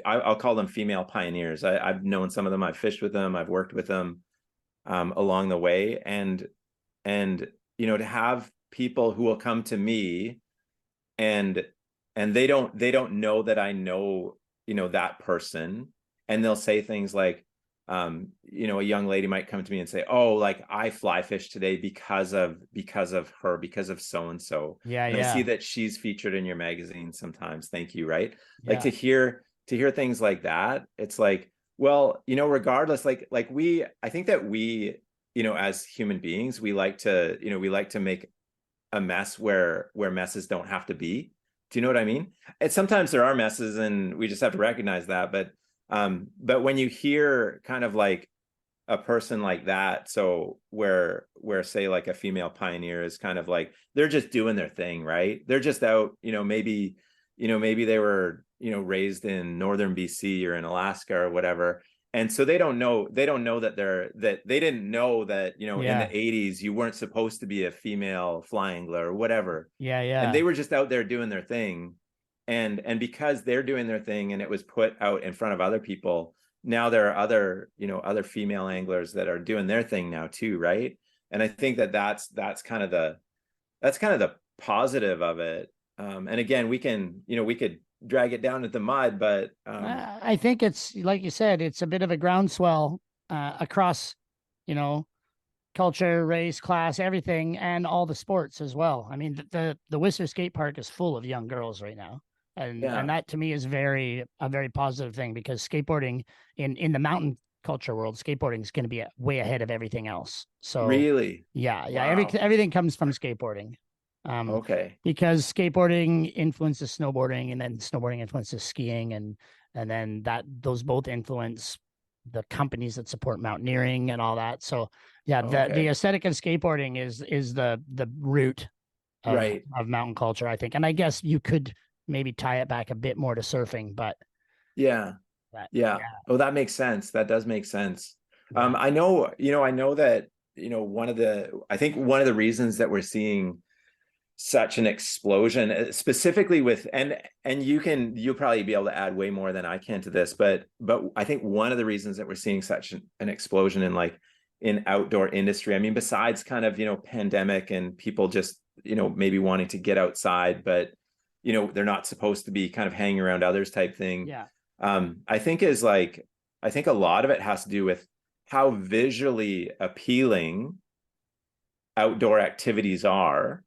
C: I'll call them female pioneers. I've known some of them. I've fished with them. I've worked with them along the way. And to have people who will come to me and they don't know that I know, that person, and they'll say things like, a young lady might come to me and say, oh, like I fly fish today because of her, because of so and so,
B: Yeah.
C: and I see
B: Yeah.
C: that she's featured in your magazine sometimes, thank you. Right? Like
B: Yeah.
C: to hear things like that, it's like, well, regardless, I think that we, as human beings, we like to make a mess where messes don't have to be. Do you know what I mean? And sometimes there are messes and we just have to recognize that. But when you hear kind of like a person like that, so where say like a female pioneer is kind of like they're just doing their thing, right? They're just out, maybe they were, raised in northern BC or in Alaska or whatever. And so they don't know that they didn't know that, in
B: Yeah.
C: the 80s you weren't supposed to be a female fly angler or whatever.
B: Yeah.
C: And
B: Yeah.
C: they were just out there doing their thing. And because they're doing their thing and it was put out in front of other people, now there are other female anglers that are doing their thing now too, right? And I think that's kind of the positive of it. And again, we could drag it down at the mud, but
B: I think it's like you said, it's a bit of a groundswell across, you know, culture, race, class, everything, and all the sports as well. I mean, the Whistler Skate Park is full of young girls right now, and
C: yeah.
B: that to me is a very positive thing because skateboarding in the mountain culture world, skateboarding is going to be way ahead of everything else. So
C: Really?
B: yeah,
C: Wow.
B: everything comes from skateboarding. Um,
C: Okay.
B: because skateboarding influences snowboarding, and then snowboarding influences skiing, and then those both influence the companies that support mountaineering and all that. So yeah, the
C: Okay.
B: aesthetic of skateboarding is the root
C: Right.
B: of mountain culture, I think. And I guess you could maybe tie it back a bit more to surfing, but
C: Yeah. Yeah.
B: yeah,
C: Oh, that makes sense. That does make sense.
B: yeah.
C: I know that, I think one of the reasons that we're seeing such an explosion, specifically with, and you'll probably be able to add way more than I can to this, but I think one of the reasons that we're seeing such an explosion in outdoor industry, I mean, besides kind of, pandemic and people just, maybe wanting to get outside, but they're not supposed to be kind of hanging around others type thing.
B: Yeah.
C: I think a lot of it has to do with how visually appealing outdoor activities are,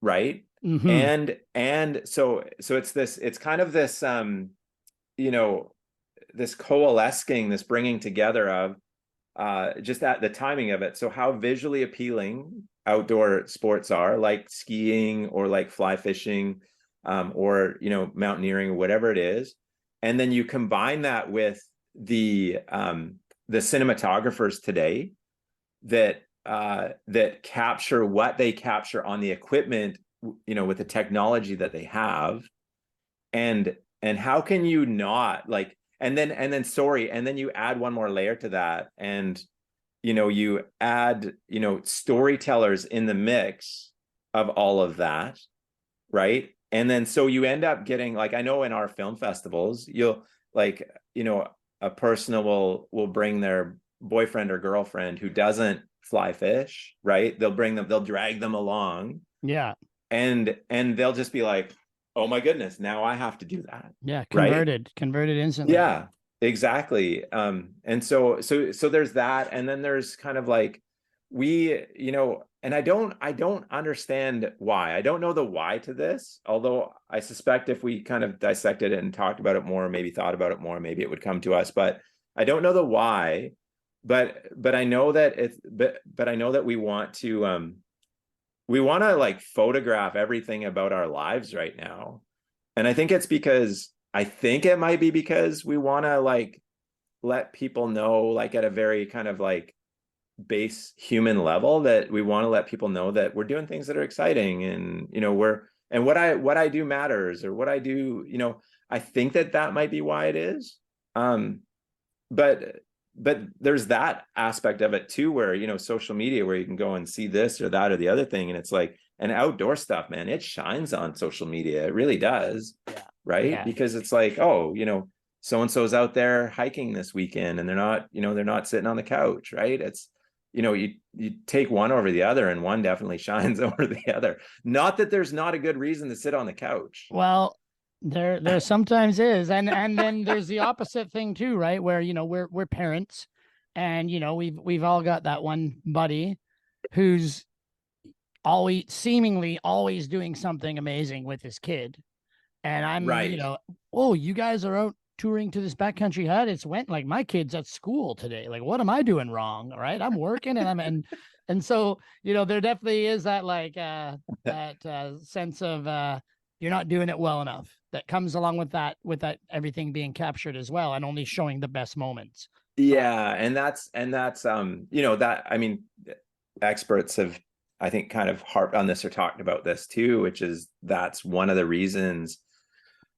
C: right?
B: Mm-hmm.
C: And so it's kind of this you know this coalescing, this bringing together of just at the timing of it. So how visually appealing outdoor sports are, like skiing or like fly fishing, or, you know, mountaineering or whatever it is. And then you combine that with the cinematographers today that capture what they capture on the equipment, you know, with the technology that they have. And how can you not like, and then sorry, and then you add one more layer to that, and you know, you add, you know, storytellers in the mix of all of that, right? And then so you end up getting, like, I know in our film festivals, you'll, like, you know, a person will bring their boyfriend or girlfriend who doesn't fly fish, right? They'll drag them along.
B: Yeah.
C: And they'll just be like, oh my goodness, now I have to do that.
B: Yeah.
C: Right?
B: Converted instantly.
C: Yeah, exactly. And so there's that. And then there's kind of like, we, you know, and I don't understand why. I don't know the why to this, although I suspect if we kind of dissected it and talked about it more, maybe thought about it more, maybe it would come to us. But I don't know the why. But I know that it's but I know that we want to like photograph everything about our lives right now. And I think it might be because we want to like let people know, like at a very kind of like base human level, that we want to let people know that we're doing things that are exciting, and you know, what I do matters, or what I do, you know. I think that might be why it is. But there's that aspect of it too, where, you know, social media, where you can go and see this or that or the other thing, and it's like, and outdoor stuff, man, it shines on social media. It really does.
B: Yeah.
C: Right.
B: Yeah.
C: Because it's like, oh, you know, so-and-so's out there hiking this weekend, and they're not sitting on the couch. Right. It's, you know, you take one over the other, and one definitely shines over the other. Not that there's not a good reason to sit on the couch.
B: Well, there sometimes is, and then there's the opposite thing too, right? Where, you know, we're parents, and you know, we've all got that one buddy who's seemingly always doing something amazing with his kid, and I'm, you
C: Right.
B: know, oh, you guys are out touring to this backcountry hut. It's went like my kid's at school today. Like, what am I doing wrong? Right? I'm working, and so, you know, there definitely is that like that sense of you're not doing it well enough, that comes along with that everything being captured as well, and only showing the best moments. But
C: Yeah. And that's you know, that, I mean, experts have, I think, kind of harped on this or talked about this too, which is, that's one of the reasons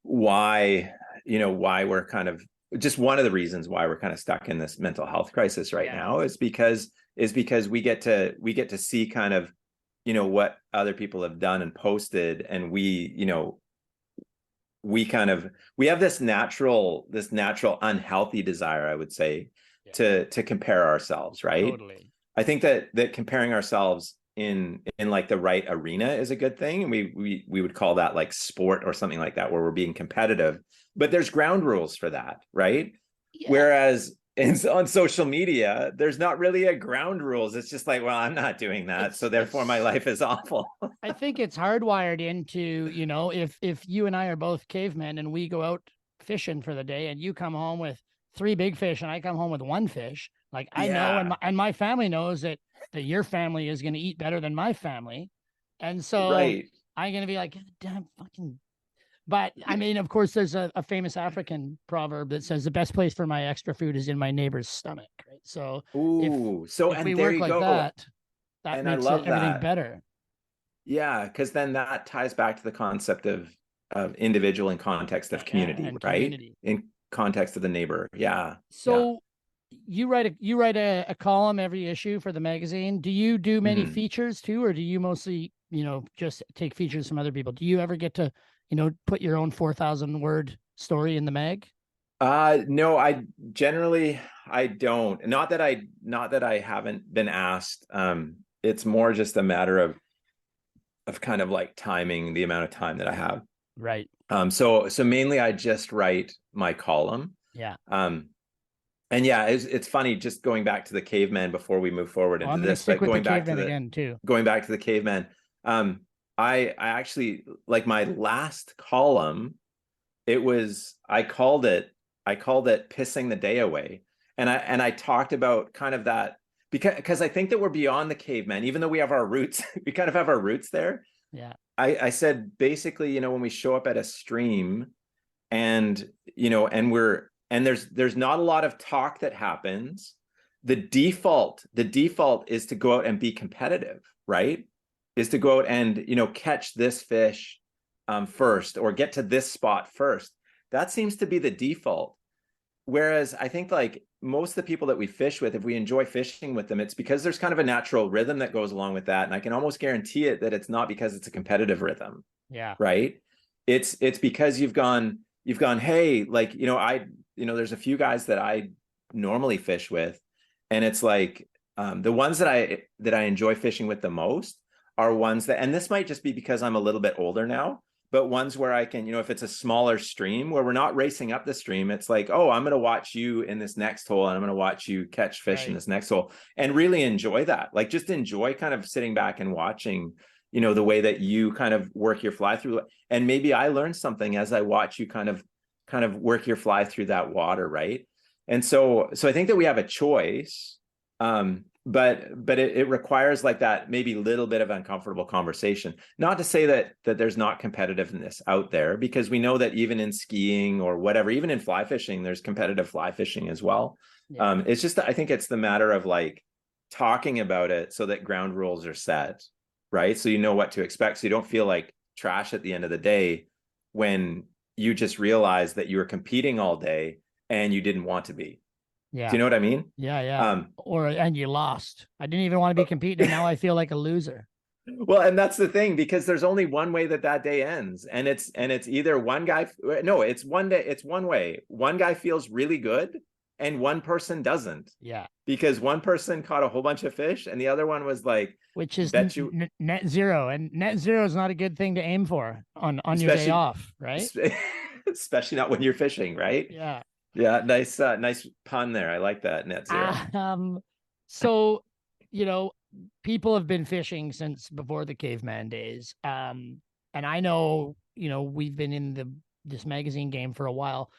C: why, you know, why we're kind of, just one of the reasons why we're kind of stuck in this mental health crisis right
B: yeah,
C: now, is because we get to see kind of, you know, what other people have done and posted, and we, you know, we have this natural unhealthy desire, I would say,
B: yeah,
C: to compare ourselves, right?
B: totally.
C: I think that comparing ourselves in like the right arena is a good thing. And we would call that like sport or something like that, where we're being competitive, but there's ground rules for that, right?
B: Yeah.
C: Whereas on social media, there's not really a ground rules. It's just like, well, I'm not doing that, so therefore my
B: It's
C: life is awful.
B: I think it's hardwired into, you know, if you and I are both cavemen and we go out fishing for the day, and you come home with three big fish and I come home with one fish, like I know,
C: Yeah,
B: and my family knows that your family is going to eat better than my family. And so
C: right.
B: I'm going to be like, damn fucking. But I mean, of course, there's a famous African proverb that says the best place for my extra food is in my neighbor's stomach. Right. So if,
C: Ooh, so,
B: if we
C: and there
B: work
C: you
B: like
C: go.
B: that, that
C: And I
B: makes it
C: love
B: everything
C: that.
B: better.
C: Yeah, because then that ties back to the concept of individual in context of community,
B: And
C: right?
B: community.
C: In context of the neighbor. Yeah. Yeah.
B: So you write a column every issue for the magazine. Do you do many
C: Mhm.
B: features too, or do you mostly, you know, just take features from other people? Do you ever get to, you know, put your own 4,000 word story in the mag?
C: No, I don't. Not that I haven't been asked. It's more just a matter of kind of like timing the amount of time that I have.
B: Right.
C: So mainly I just write my column.
B: Yeah.
C: Um, and yeah, it's funny, just going back to the caveman before we move forward
B: Well,
C: into
B: I'm going to
C: this,
B: stick
C: but
B: with the caveman again too.
C: going back to the caveman, um, I actually, like, my last column, it was, I called it pissing the day away. And I talked about kind of that, because I think that we're beyond the caveman, even though we have our roots, we kind of have our roots there.
B: Yeah.
C: I said, basically, you know, when we show up at a stream and, you know, and there's not a lot of talk that happens. The default is to go out and be competitive, right? Is to go out and, you know, catch this fish first, or get to this spot first. That seems to be the default. Whereas I think like most of the people that we fish with, if we enjoy fishing with them, it's because there's kind of a natural rhythm that goes along with that. And I can almost guarantee it that it's not because it's a competitive rhythm.
B: Yeah.
C: Right. It's because you've gone, hey, like, you know, there's a few guys that I normally fish with, and it's like the ones that I enjoy fishing with the most are ones that, and this might just be because I'm a little bit older now, but ones where I can, you know, if it's a smaller stream where we're not racing up the stream, it's like, oh, I'm going to watch you in this next hole, and I'm going to watch you catch fish in this next hole, and really enjoy that. Like, just enjoy kind of sitting back and watching, you know, the way that you kind of work your fly through. And maybe I learn something as I watch you kind of work your fly through that water. Right. And so I think that we have a choice. But it requires like that maybe little bit of uncomfortable conversation. Not to say that there's not competitiveness out there, because we know that even in skiing or whatever, even in fly fishing, there's competitive fly fishing as well. Yeah. It's just that I think it's the matter of like talking about it so that ground rules are set, right? So you know what to expect, so you don't feel like trash at the end of the day when you just realize that you were competing all day and you didn't want to be.
B: Yeah.
C: Do you know what I mean?
B: Yeah. And you lost. I didn't even want to be competing, and now I feel like a loser.
C: Well, and that's the thing, because there's only one way that day ends, and it's either one guy. No, it's one day. It's one way. One guy feels really good, and one person doesn't.
B: Yeah.
C: Because one person caught a whole bunch of fish, and the other one was like,
B: which is net zero, and net zero is not a good thing to aim for on your day off, right?
C: Especially not when you're fishing, right?
B: Yeah.
C: Yeah, nice pun there. I like that, net zero.
B: So, you know, people have been fishing since before the caveman days. And I know, you know, we've been in this magazine game for a while.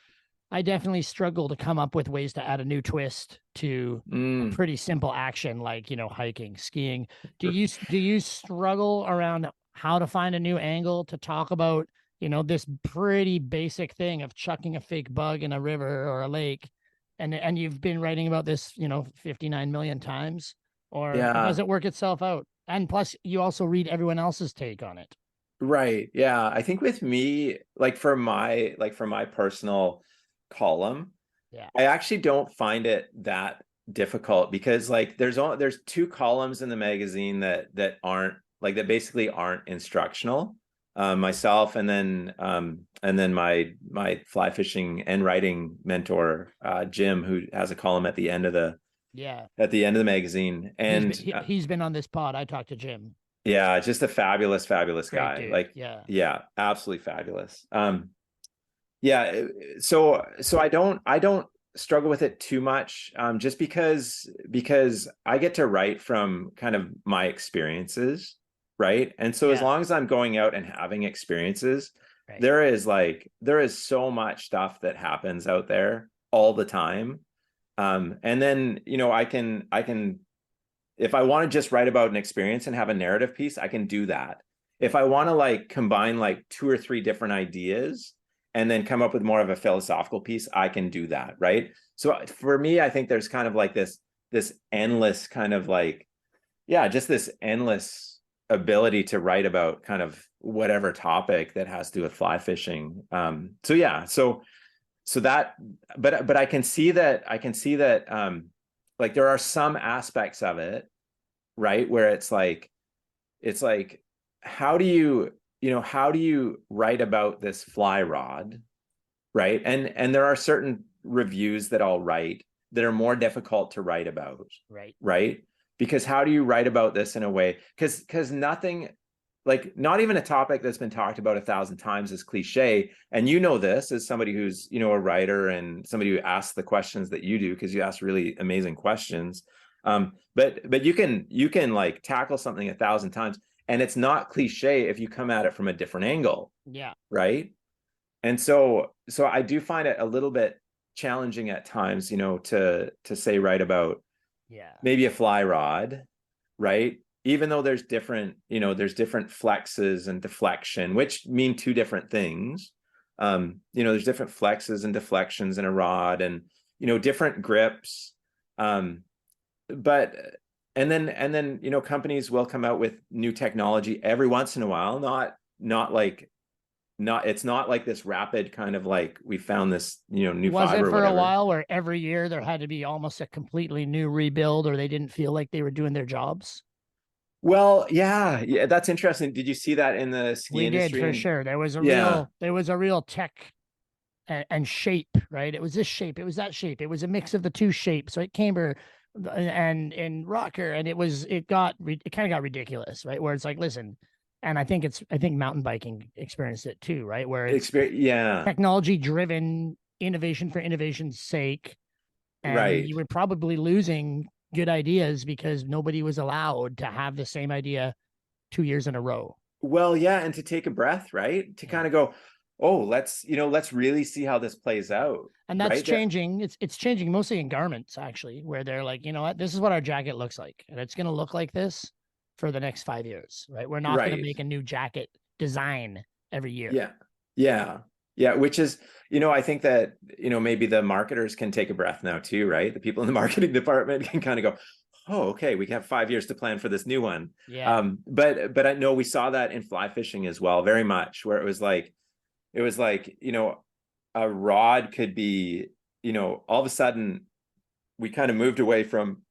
B: I definitely struggle to come up with ways to add a new twist to a pretty simple action, like, you know, hiking, skiing. Do you struggle around how to find a new angle to talk about, you know, this pretty basic thing of chucking a fake bug in a river or a lake, and you've been writing about this, you know, 59 million times, or does it work itself out? And plus, you also read everyone else's take on it.
C: Right. Yeah. I think with me, like for my personal column, I actually don't find it that difficult, because like there's two columns in the magazine that aren't like, that basically aren't instructional. Myself, and then my fly fishing and writing mentor, Jim, who has a column at the end of the magazine. And
B: he's been on this pod. I talked to Jim.
C: Yeah, just a fabulous guy.
B: Dude.
C: Like, yeah, absolutely fabulous. So I don't struggle with it too much, just because I get to write from kind of my experiences. Right. And so as long as I'm going out and having experiences, there is so much stuff that happens out there all the time. And then, you know, I can, if I want to just write about an experience and have a narrative piece, I can do that. If I want to like combine like 2 or 3 different ideas and then come up with more of a philosophical piece, I can do that. Right. So for me, I think there's kind of like this endless kind of like, just this endless ability to write about kind of whatever topic that has to do with fly fishing. So that, but I can see that like there are some aspects of it, right, where it's like how do you write about this fly rod, right? And there are certain reviews that I'll write that are more difficult to write about, right? Because how do you write about this in a way? Because nothing, like not even a topic that's been talked about 1,000 times is cliche. And you know this as somebody who's, you know, a writer and somebody who asks the questions that you do, because you ask really amazing questions. But you can like tackle something 1,000 times, and it's not cliche if you come at it from a different angle.
B: Yeah.
C: Right. And so I do find it a little bit challenging at times, you know, to say write about
B: Yeah.
C: maybe a fly rod, right? Even though there's different, there's different flexes and deflection, which mean two different things. There's different flexes and deflections in a rod, and different grips. But and then companies will come out with new technology every once in a while. It's not like this rapid kind of like we found this new
B: Was it
C: fiber or
B: for a
C: whatever.
B: while where every year there had to be almost a completely new rebuild, or they didn't feel like they were doing their jobs?
C: Well, yeah, that's interesting. Did you see that in the ski
B: We did,
C: industry?
B: for
C: And
B: sure.
C: yeah,
B: There was a real tech and shape, right? It was this shape, it was that shape, it was a mix of the two shapes, right? Camber and rocker, and it kind of got ridiculous, right? Where it's like, listen, and I think mountain biking experienced it too, right? Where it's
C: experience. Yeah,
B: technology driven innovation for innovation's sake, and
C: right.
B: you were probably losing good ideas because nobody was allowed to have the same idea 2 years in a row.
C: Well, yeah, and to take a breath, right? To
B: Yeah.
C: kind of go, oh, let's really see how this plays out,
B: And that's
C: right? There,
B: changing. It's changing mostly in garments, actually, where they're like, you know what, this is what our jacket looks like, and it's going to look like this for the next 5 years, right? We're not going to
C: right.
B: make a new jacket design every year.
C: Yeah, yeah, yeah. Which is, I think that maybe the marketers can take a breath now too, right? The people in the marketing department can kind of go, oh, okay, we have 5 years to plan for this new one.
B: Yeah.
C: But I know we saw that in fly fishing as well, very much, where it was like, a rod could be, all of a sudden we kind of moved away from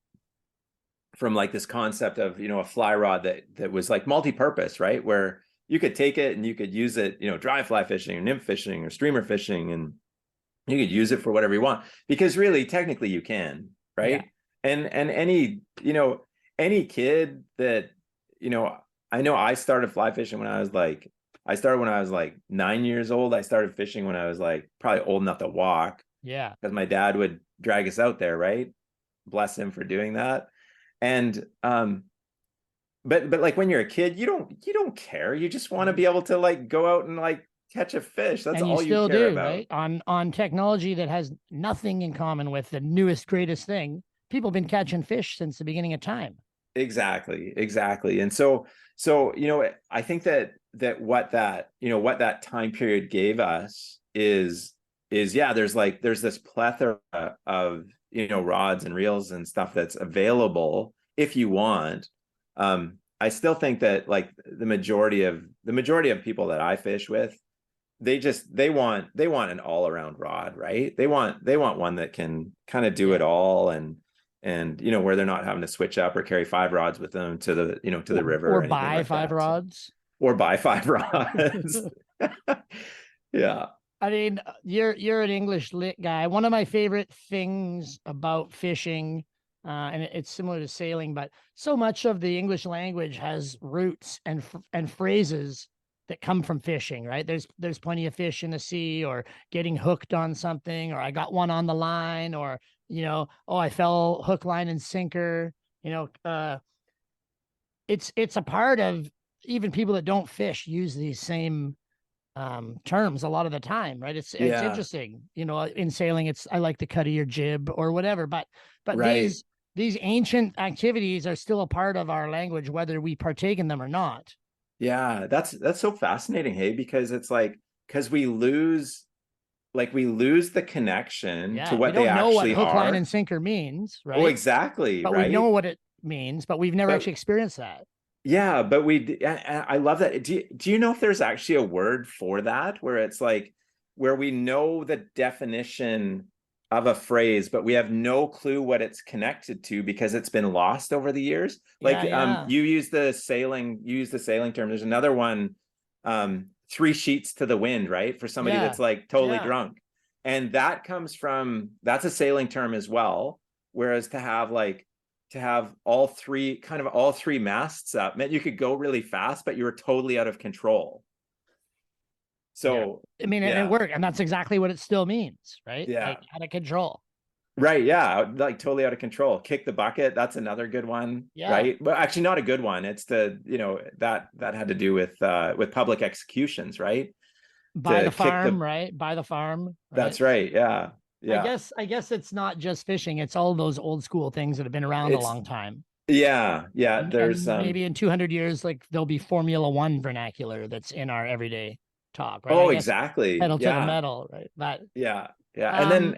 C: like this concept of, a fly rod that was like multi-purpose, right? Where you could take it and you could use it, dry fly fishing or nymph fishing or streamer fishing, and you could use it for whatever you want, because really technically you can, right?
B: Yeah.
C: And any kid that, I know I started fly fishing when I started when I was like 9 years old. I started fishing when I was like probably old enough to walk,
B: Yeah.
C: because my dad would drag us out there, right? Bless him for doing that. And but like when you're a kid, you don't care. You just want to be able to like go out and like catch a fish. That's
B: And you
C: all you
B: still
C: care
B: do,
C: about.
B: right? On technology that has nothing in common with the newest, greatest thing. People have been catching fish since the beginning of time.
C: Exactly. And so I think that what that time period gave us is yeah, there's this plethora of rods and reels and stuff that's available if you want. I still think that like the majority of people that I fish with, they want an all-around rod, right? They want one that can kind of do it all, and where they're not having to switch up or carry 5 rods with them to the to the river
B: Or
C: or anything
B: buy
C: like
B: 5
C: that.
B: rods.
C: Or buy 5 rods. Yeah.
B: I mean, you're an English lit guy. One of my favorite things about fishing, and it's similar to sailing, but so much of the English language has roots and phrases that come from fishing, right? There's plenty of fish in the sea, or getting hooked on something, or I got one on the line, or oh, I fell hook, line, and sinker. It's a part of, even people that don't fish use these same terms a lot of the time, right? It's
C: Yeah.
B: interesting, in sailing, it's I like the cut of your jib or whatever, but
C: Right.
B: these ancient activities are still a part of our language, whether we partake in them or not.
C: Yeah, that's so fascinating, hey, because it's like, because we lose the connection to
B: Yeah, we
C: what they
B: don't know what
C: actually
B: hook, line,
C: are.
B: and sinker means,
C: Oh,
B: right?
C: exactly,
B: But we know
C: right.
B: what it means, but we've never
C: But
B: actually experienced that.
C: yeah, but I love that. Do you know if there's actually a word for that, where it's like, where we know the definition of a phrase, but we have no clue what it's connected to because it's been lost over the years? Like,
B: Yeah.
C: you use the sailing term. There's another one, 3 sheets to the wind, right? For somebody
B: Yeah.
C: that's like totally
B: Yeah.
C: drunk. And that's a sailing term as well. Whereas to have all three masts up meant you could go really fast, but you were totally out of control. So
B: I mean, it
C: yeah,
B: worked, and that's exactly what it still means, right?
C: yeah,
B: Like, out of control.
C: right, yeah, like totally out of control. Kick the bucket, that's another good one.
B: Yeah.
C: Right, but actually not a good one. It's that had to do with public executions, right?
B: Buy
C: To
B: the
C: kick
B: farm,
C: the
B: right? Buy the farm, right?
C: That's right, yeah. Yeah.
B: I guess it's not just fishing. It's all those old school things that have been around a
C: It's
B: long time.
C: yeah. There's
B: And maybe in 200 years, like there'll be Formula One vernacular that's in our everyday talk, right? I
C: oh,
B: guess
C: exactly.
B: pedal to the
C: Yeah.
B: metal, right? But
C: Yeah. Yeah.
B: um,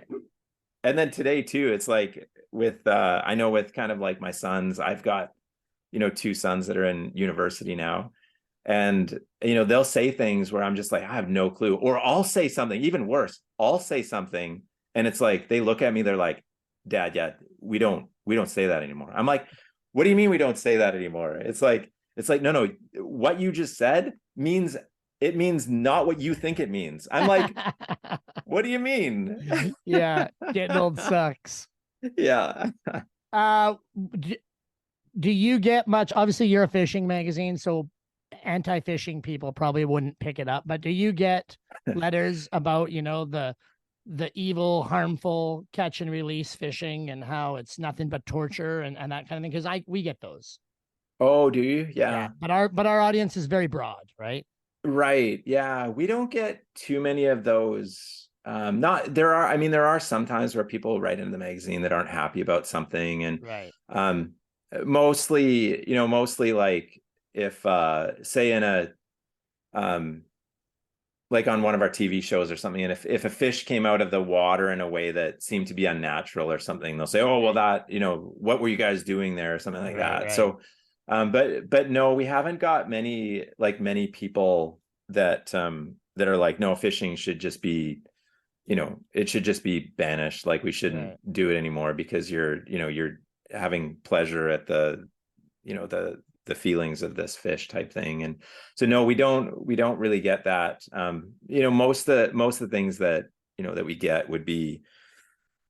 C: And then today too, it's like with I know with kind of like my sons, I've got, two sons that are in university now. And they'll say things where I'm just like, I have no clue. Or I'll say something, even worse, I'll say something and it's like they look at me, they're like, Dad, yeah, we don't say that anymore. I'm like, what do you mean we don't say that anymore? It's like, no, what you just said means it means not what you think it means. I'm like, what do you mean?
B: yeah, getting old sucks.
C: Yeah.
B: Uh, d- do you get much? Obviously, you're a fishing magazine, so anti-fishing people probably wouldn't pick it up. But do you get letters about, the evil, harmful catch and release fishing and how it's nothing but torture and that kind of thing? Because we get those.
C: Oh, do you?
B: Yeah,
C: Yeah.
B: but our audience is very broad, right?
C: Right. Yeah. We don't get too many of those. Not there are, I mean, there are some times where people write into the magazine that aren't happy about something. And
B: Right.
C: mostly like if say in a um like on one of our TV shows or something, and if a fish came out of the water in a way that seemed to be unnatural or something, they'll say, oh, well, that, what were you guys doing there or something like
B: Right.
C: that.
B: Right.
C: So but no, we haven't got many people that that are like, no, fishing should just be, it should just be banished. Like we shouldn't
B: Right.
C: do it anymore because you're having pleasure at the feelings of this fish type thing. And so no, we don't really get that. Most of the things that that we get would be,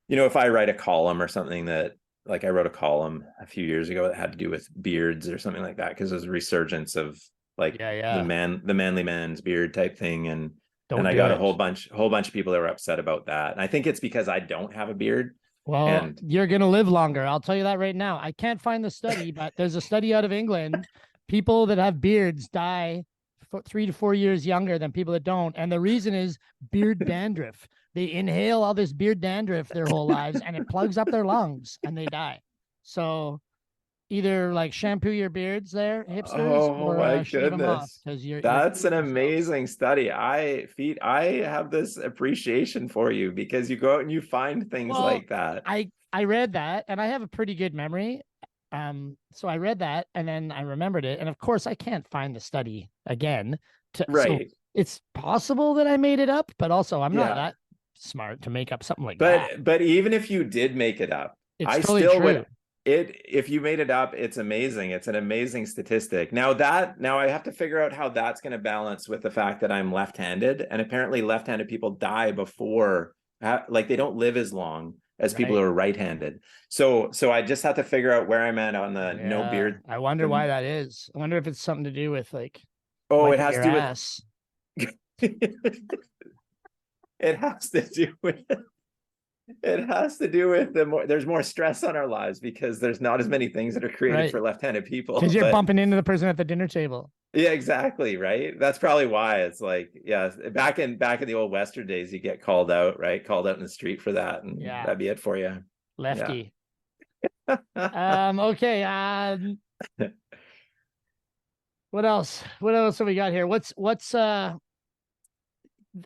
C: if I write a column or something that, like I wrote a column a few years ago that had to do with beards or something like that, because there's a resurgence of like
B: Yeah.
C: the
B: Yeah.
C: manly man's beard type thing. And
B: Don't
C: I
B: do
C: got a
B: it.
C: whole bunch of people that were upset about that. And I think it's because I don't have a beard.
B: Well,
C: And
B: you're going to live longer. I'll tell you that right now. I can't find the study, but there's a study out of England. People that have beards die 3 to 4 years younger than people that don't. And the reason is beard dandruff. They inhale all this beard dandruff their whole lives and it plugs up their lungs and they die. So either like shampoo your beards there, hipsters,
C: oh
B: or
C: my
B: shave them off
C: goodness,
B: because you're
C: that's an
B: killing yourself.
C: amazing study. I have this appreciation for you because you go out and you find things
B: Well,
C: like that.
B: I read that and I have a pretty good memory. So I read that and then I remembered it. And of course I can't find the study again. So
C: Right.
B: it's possible that I made it up, but also I'm not
C: Yeah.
B: that smart to make up something like that.
C: But even if you did make it up,
B: It's
C: I
B: totally
C: still
B: true.
C: would if you made it up, it's amazing. It's an amazing statistic. Now I have to figure out how that's going to balance with the fact that I'm left-handed, and apparently left-handed people die before, like they don't live as long as people who
B: Right.
C: are right-handed. So I just have to figure out where I'm at on the no
B: Yeah.
C: beard.
B: I wonder why
C: The
B: that is. I wonder if it's something to do with like
C: oh, it
B: wiping
C: has
B: your
C: to do with
B: ass.
C: it has to do with it has to do with there's more stress on our lives because there's not as many things that are created
B: Right.
C: for left-handed people.
B: Because you're
C: But
B: bumping into the person at the dinner table.
C: yeah, exactly, right. That's probably why it's like, yeah, back in the old Western days, you get called out, right? Called out in the street for that, and
B: Yeah.
C: that'd be it for you. Yeah.
B: Lefty. Okay. What else? What else have we got here? What's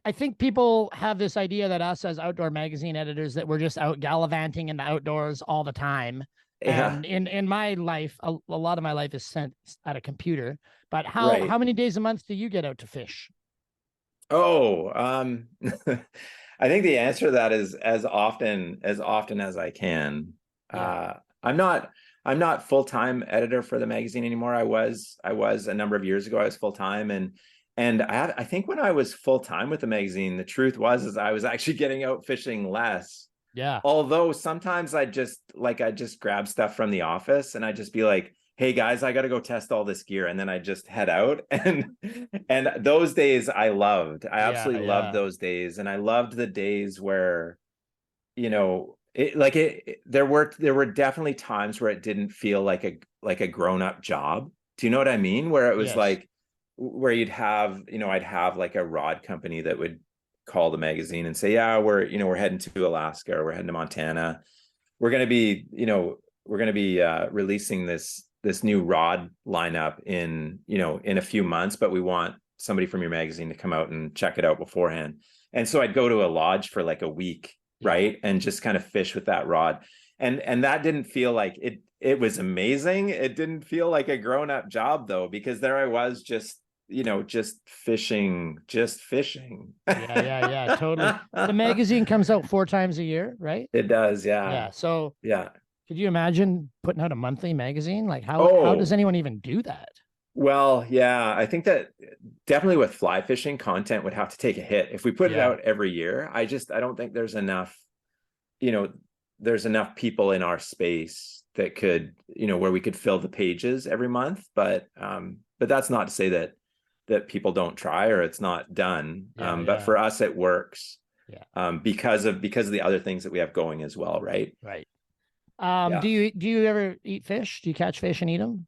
B: I think people have this idea that us as outdoor magazine editors that we're just out gallivanting in the outdoors all the time.
C: Yeah,
B: And in my life, a lot of my life is spent at a computer. But
C: right.
B: how many days a month do you get out to fish?
C: Oh, I think the answer to that is as often as I can.
B: Yeah.
C: I'm not full-time editor for the magazine anymore. I was a number of years ago. I was full-time, and I think when I was full-time with the magazine, the truth is I was actually getting out fishing less.
B: Yeah.
C: Although sometimes I just grab stuff from the office and I just be like, hey guys, I got to go test all this gear. And then I just head out. And those days I loved. I
B: Yeah.
C: absolutely loved
B: Yeah.
C: those days. And I loved the days where, there were definitely times where it didn't feel like a grown-up job. Do you know what I mean? Where it was
B: Yes.
C: like, where I'd have like a rod company that would call the magazine and say, yeah, we're heading to Alaska, or we're heading to Montana. We're going to be, releasing this new rod lineup in a few months, but we want somebody from your magazine to come out and check it out beforehand. And so I'd go to a lodge for like a week, right? And just kind of fish with that rod. And that didn't feel like it was amazing. It didn't feel like a grown-up job though, because there I was just fishing.
B: Yeah, totally. The magazine comes out 4 times a year, right?
C: It does, yeah.
B: Yeah. So
C: yeah.
B: Could you imagine putting out a monthly magazine? Like how does anyone even do that?
C: Well, yeah, I think that definitely with fly fishing, content would have to take a hit. If we put it out every year, I don't think there's enough, there's enough people in our space that could, where we could fill the pages every month. But that's not to say that people don't try or it's not done. But for us, it works. Because of the other things that we have going as well, right?
B: Right. Do you ever eat fish? Do you catch fish and eat them?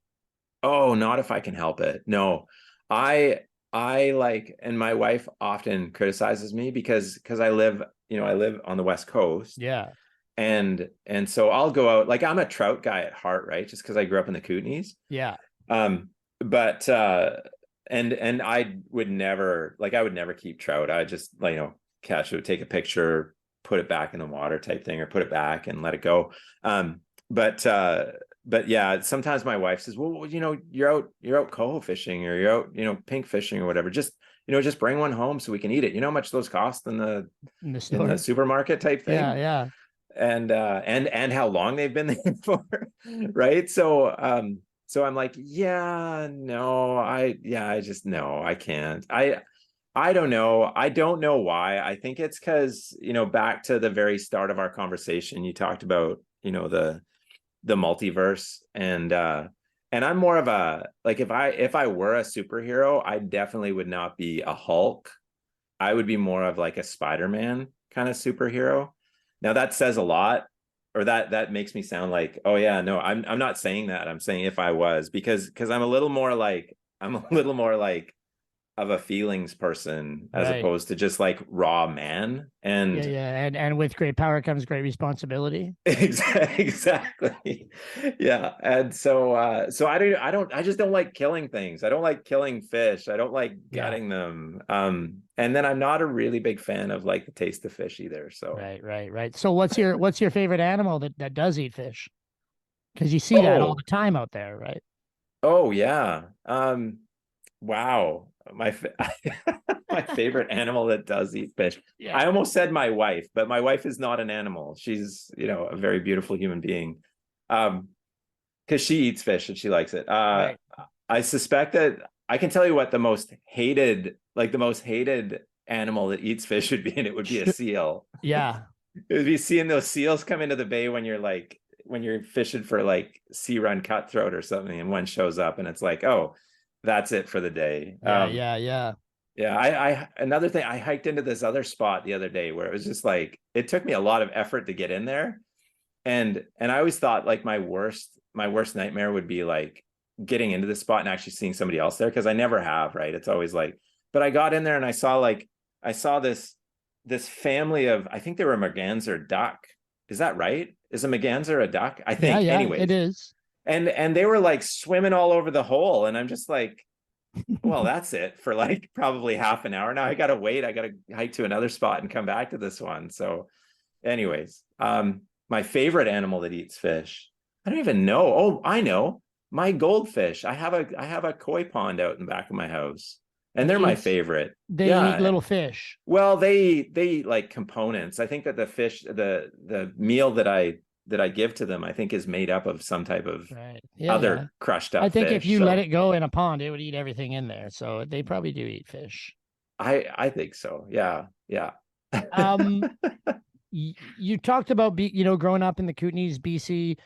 C: Oh, not if I can help it. No, I like, and my wife often criticizes me because I live on the West Coast.
B: Yeah.
C: And so I'll go out, like I'm a trout guy at heart, right? Just because I grew up in the Kootenays.
B: Yeah.
C: But and I would never keep trout. I just catch it, take a picture, put it back in the water type thing, or put it back and let it go. But yeah, sometimes my wife says, well, you're out coho fishing, or you're out, pink fishing or whatever. Just bring one home so we can eat it. You know how much those cost in the supermarket type thing?
B: Yeah.
C: And how long they've been there for, right? So I'm like, no, I can't. I don't know. I don't know why. I think it's because, back to the very start of our conversation, you talked about, the multiverse, and I'm more of a, like, if I were a superhero, I definitely would not be a Hulk. I would be more of like a Spider-Man kind of superhero. Now that says a lot, or that makes me sound like, oh yeah, no, I'm not saying that. I'm saying if I was, because I'm a little more like of a feelings person, as opposed to just like raw man. And
B: and with great power comes great responsibility.
C: Exactly. Yeah. And so I just don't like killing things. I don't like killing fish. I don't like gutting them. And then I'm not a really big fan of like the taste of fish either. So
B: right. So what's your favorite animal that does eat fish? Because you see that all the time out there, right?
C: Oh yeah. Wow. My favorite animal that does eat fish. Yeah. I almost said my wife, but my wife is not an animal. She's, a very beautiful human being. Because she eats fish and she likes it. Right. I suspect that I can tell you what the most hated animal that eats fish would be, and it would be a seal.
B: Yeah.
C: It would be seeing those seals come into the bay when you're fishing for like sea run cutthroat or something, and one shows up and it's like, oh, that's it for the day.
B: Yeah.
C: I another thing, I hiked into this other spot the other day where it was just like, it took me a lot of effort to get in there. And I always thought like my worst nightmare would be like getting into the spot and actually seeing somebody else there, because I never have, right? It's always like, but I got in there and I saw this family of, I think they were a merganser duck. Is that right? Is a merganser a duck? I think.
B: Yeah,
C: anyways.
B: It is.
C: And they were like swimming all over the hole. And I'm just like, well, that's it for like probably half an hour. Now I got to wait. I got to hike to another spot and come back to this one. So anyways, my favorite animal that eats fish, I don't even know. Oh, I know. My goldfish. I have a koi pond out in the back of my house, and they're my favorite.
B: They eat little fish.
C: Well, they eat like components. I think that the fish, the meal that I give to them, I think is made up of some type of other crushed up fish.
B: I think if you let it go in a pond, it would eat everything in there. So they probably do eat fish.
C: I think so. Yeah.
B: You talked about growing up in the Kootenays, BC,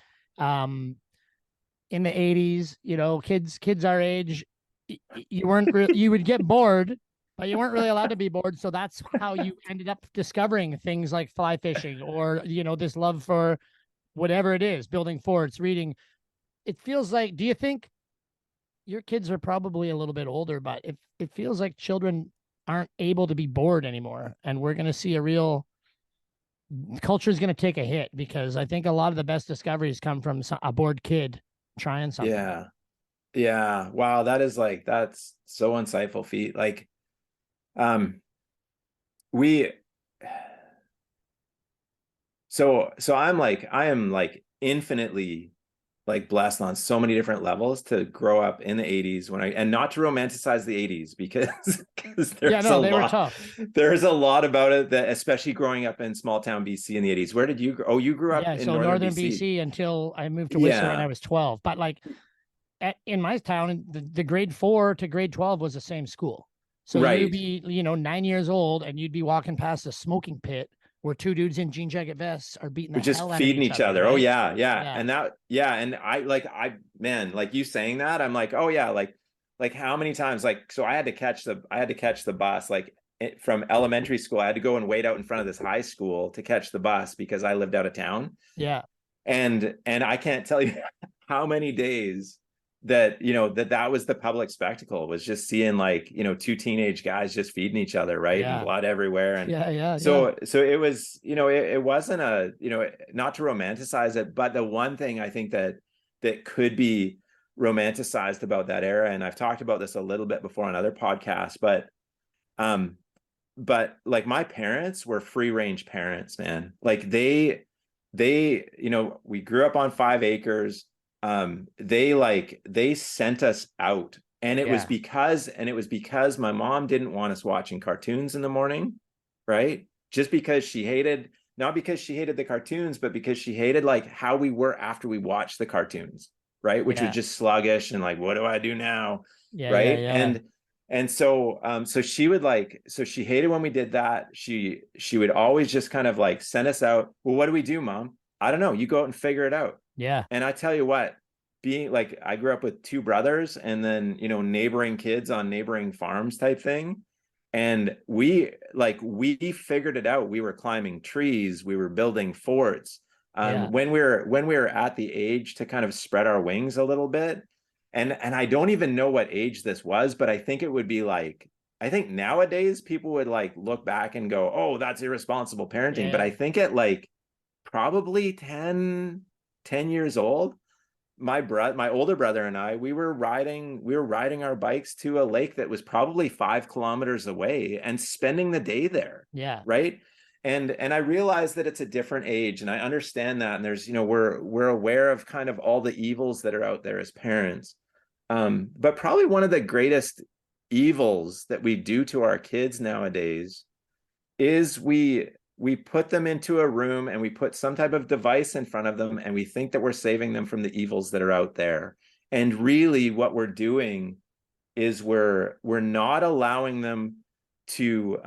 B: in the 80s, kids our age, you weren't you would get bored, but you weren't really allowed to be bored. So that's how you ended up discovering things like fly fishing, or this love for whatever it is, building forts, reading. It feels like, do you think your kids are probably a little bit older, but it feels like children aren't able to be bored anymore. And we're going to see culture is going to take a hit, because I think a lot of the best discoveries come from a bored kid trying something.
C: Yeah. Yeah. Wow. That's so insightful, Feet. Like, we, so I am like infinitely like blessed on so many different levels to grow up in the 80s and not to romanticize the 80s because
B: They were tough.
C: there's a lot about it, that especially growing up in small town BC in the 80s. Where did you grow? Oh, you grew up in
B: So
C: northern
B: northern
C: BC.
B: BC until I moved to Whistler when I
C: Yeah.
B: was 12. But like in my town, the grade 4 to grade 12 was the same school. So you'd
C: Right.
B: be, 9 years old, and you'd be walking past a smoking pit where two dudes in jean jacket vests are beating the
C: We're just
B: hell out of
C: feeding
B: each
C: each
B: other.
C: other. Oh
B: Right?
C: yeah, yeah.
B: Yeah.
C: And that, yeah. And man, like you saying that, I'm like, oh yeah, like how many times, like, so I had to catch the bus, like from elementary school. I had to go and wait out in front of this high school to catch the bus because I lived out of town.
B: Yeah.
C: And I can't tell you how many days that, that was the public spectacle, was just seeing like, two teenage guys just feeding each other, right? And
B: Yeah.
C: blood everywhere. And
B: Yeah.
C: so it was, it wasn't a, not to romanticize it, but the one thing I think that could be romanticized about that era, and I've talked about this a little bit before on other podcasts, but like my parents were free range parents, man. Like they, we grew up on 5 acres. They sent us out, and it was because my mom didn't want us watching cartoons in the morning, right? Just because not because she hated the cartoons, but because she hated like how we were after we watched the cartoons, right? Which was just sluggish and like, what do I do now? Right. And so so she hated when we did that. She would always just kind of like send us out. Well, what do we do, Mom? I don't know. You go out and figure it out.
B: Yeah.
C: And I tell you what, being like, I grew up with 2 brothers and then, neighboring kids on neighboring farms type thing. And we figured it out. We were climbing trees. We were building forts. When we were at the age to kind of spread our wings a little bit. And I don't even know what age this was, but I think it would be like, I think nowadays people would like look back and go, oh, that's irresponsible parenting.
B: Yeah.
C: But I think at like probably 10 years old, my older brother and I, we were riding our bikes to a lake that was probably 5 kilometers away and spending the day there.
B: Yeah.
C: Right. And I realize that it's a different age, and I understand that. And there's, we're aware of kind of all the evils that are out there as parents. But probably one of the greatest evils that we do to our kids nowadays is we put them into a room and we put some type of device in front of them, and we think that we're saving them from the evils that are out there. And really what we're doing is we're not allowing them to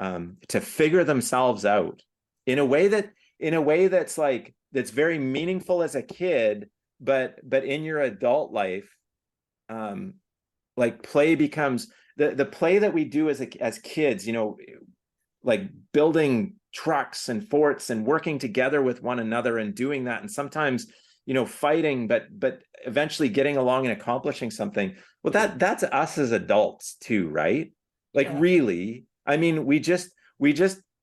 C: figure themselves out in a way that's like, that's very meaningful as a kid, but in your adult life, like play becomes the play that we do as kids, like building trucks and forts and working together with one another and doing that, and sometimes fighting, but eventually getting along and accomplishing something. Well, that's us as adults too, right? Like, really, I mean, we just